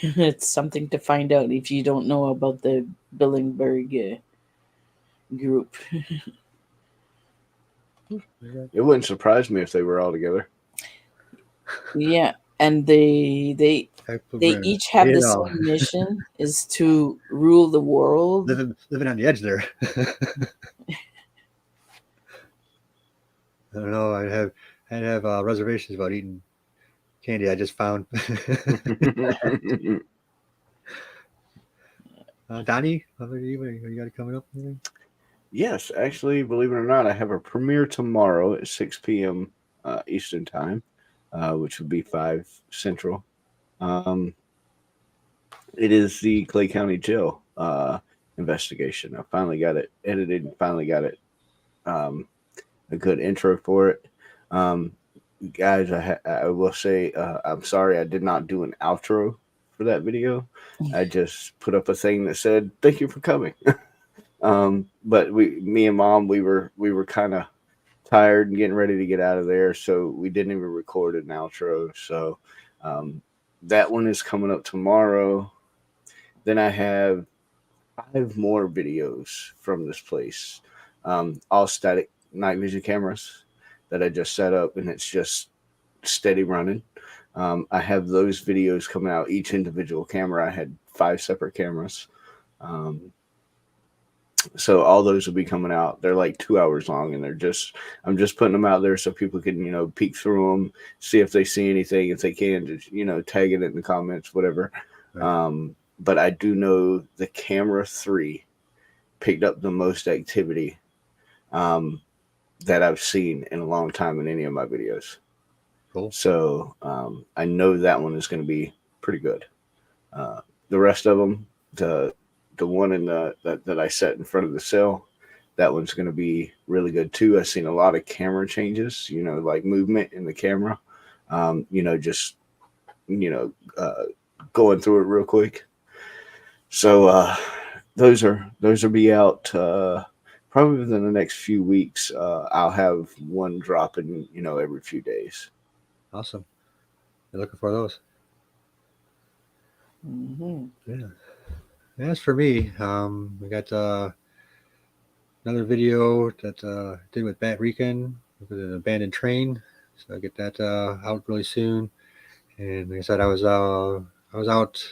Speaker 1: it's something to find out if you don't know about the Bilderberg group.
Speaker 3: It wouldn't surprise me if they were all together.
Speaker 1: Yeah, and they each have the same mission, is to rule the world.
Speaker 2: Living on the edge there. I don't know. I'd have reservations about eating candy. I just found. Donnie, what you got coming up?
Speaker 3: Yes, actually, believe it or not, I have a premiere tomorrow at 6 p.m. Eastern time, which would be 5 Central. It is the Clay County Jail investigation. I finally got it edited and finally got it a good intro for it. Guys, I will say I'm sorry I did not do an outro for that video. I just put up a thing that said, "Thank you for coming." But me and Mom, we were kind of tired and getting ready to get out of there, so we didn't even record an outro. So that one is coming up tomorrow. Then I have 5 more videos from this place, all static night vision cameras that I just set up, and it's just steady running. I have those videos coming out, each individual camera. I had 5 separate cameras. So all those will be coming out. They're like 2 hours long, and I'm just putting them out there so people can, peek through them, see if they see anything. If they can, just, tag it in the comments, whatever. Right. But I do know the camera 3 picked up the most activity that I've seen in a long time in any of my videos.
Speaker 2: Cool.
Speaker 3: So I know that one is going to be pretty good. The rest of them, the one that I set in front of the cell, that one's going to be really good too. I've seen a lot of camera changes, like movement in the camera, going through it real quick. So those will be out probably within the next few weeks. I'll have one dropping, every few days.
Speaker 2: Awesome. You're looking for those.
Speaker 1: Mm-hmm.
Speaker 2: Yeah. As for me, we got another video that I did with Bat Rican with an abandoned train. So I'll get that out really soon. And like I said, I was out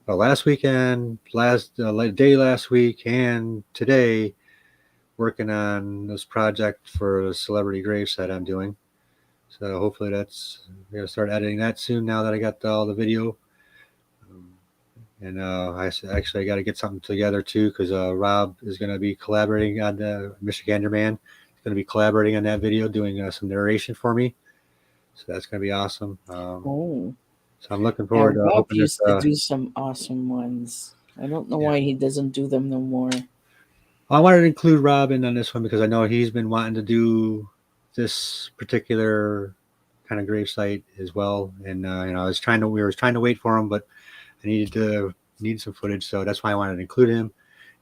Speaker 2: last weekend, day last week, and today working on this project for the celebrity gravesite I'm doing. So hopefully I'm gonna start editing that soon now that I got all the video. And I got to get something together too, because Rob is going to be collaborating on the Michigander Man. He's going to be collaborating on that video, doing some narration for me. So that's going to be awesome.
Speaker 1: Oh,
Speaker 2: So I'm looking
Speaker 1: yeah,
Speaker 2: forward to
Speaker 1: Rob
Speaker 2: hoping
Speaker 1: used
Speaker 2: this.
Speaker 1: to do some awesome ones. I don't know
Speaker 2: Yeah.
Speaker 1: why he doesn't do them no more.
Speaker 2: I wanted to include Rob in on this one because I know he's been wanting to do this particular kind of gravesite as well. And we were trying to wait for him, but I needed some footage, so that's why I wanted to include him.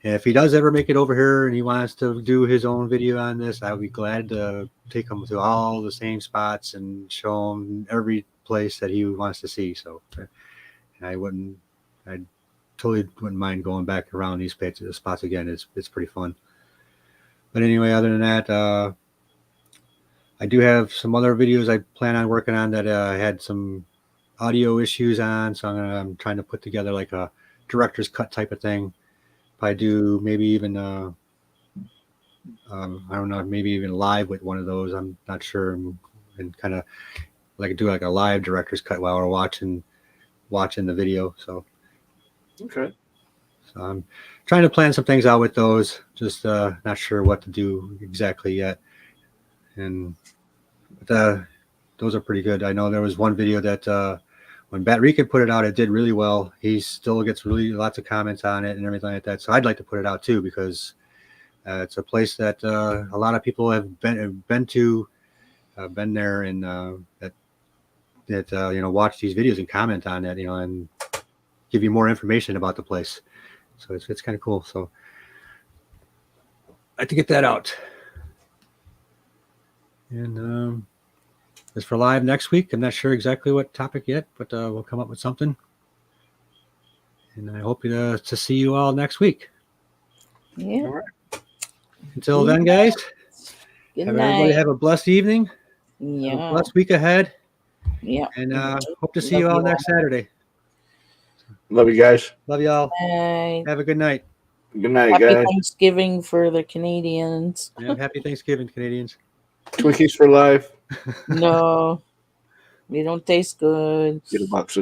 Speaker 2: And if he does ever make it over here and he wants to do his own video on this, I would be glad to take him to all the same spots and show him every place that he wants to see. So I totally wouldn't mind going back around these spots again. It's pretty fun. But anyway, other than that, I do have some other videos I plan on working on that I had some audio issues on, so I'm trying to put together like a director's cut type of thing. Probably do maybe even I don't know, maybe even live with one of those. I'm not sure, and kind of like do like a live director's cut while we're watching the video. So
Speaker 3: Okay.
Speaker 2: So I'm trying to plan some things out with those. Just not sure what to do exactly yet. But those are pretty good. I know there was one video that when Bat Rican put it out, it did really well. He still gets really lots of comments on it and everything like that. So I'd like to put it out too, because it's a place that a lot of people have been to, been there, and that watch these videos and comment on it, and give you more information about the place. So it's kind of cool. So I'd like to get that out. And as for live next week, I'm not sure exactly what topic yet, but we'll come up with something. And I hope to see you all next week.
Speaker 1: Yeah.
Speaker 3: All right.
Speaker 2: Until then, guys,
Speaker 1: Good
Speaker 2: everybody
Speaker 1: night.
Speaker 2: have a blessed evening. Have a
Speaker 1: Yeah.
Speaker 2: blessed week ahead.
Speaker 1: Yeah.
Speaker 2: And hope to see you all next Saturday.
Speaker 3: Love you guys.
Speaker 2: Love you all.
Speaker 1: Bye.
Speaker 2: Have a good night.
Speaker 3: Good night,
Speaker 1: Happy
Speaker 3: guys.
Speaker 1: Thanksgiving for the Canadians.
Speaker 2: And happy Thanksgiving, Canadians.
Speaker 3: Twinkies for life.
Speaker 1: No, they don't taste good.
Speaker 3: Get a box of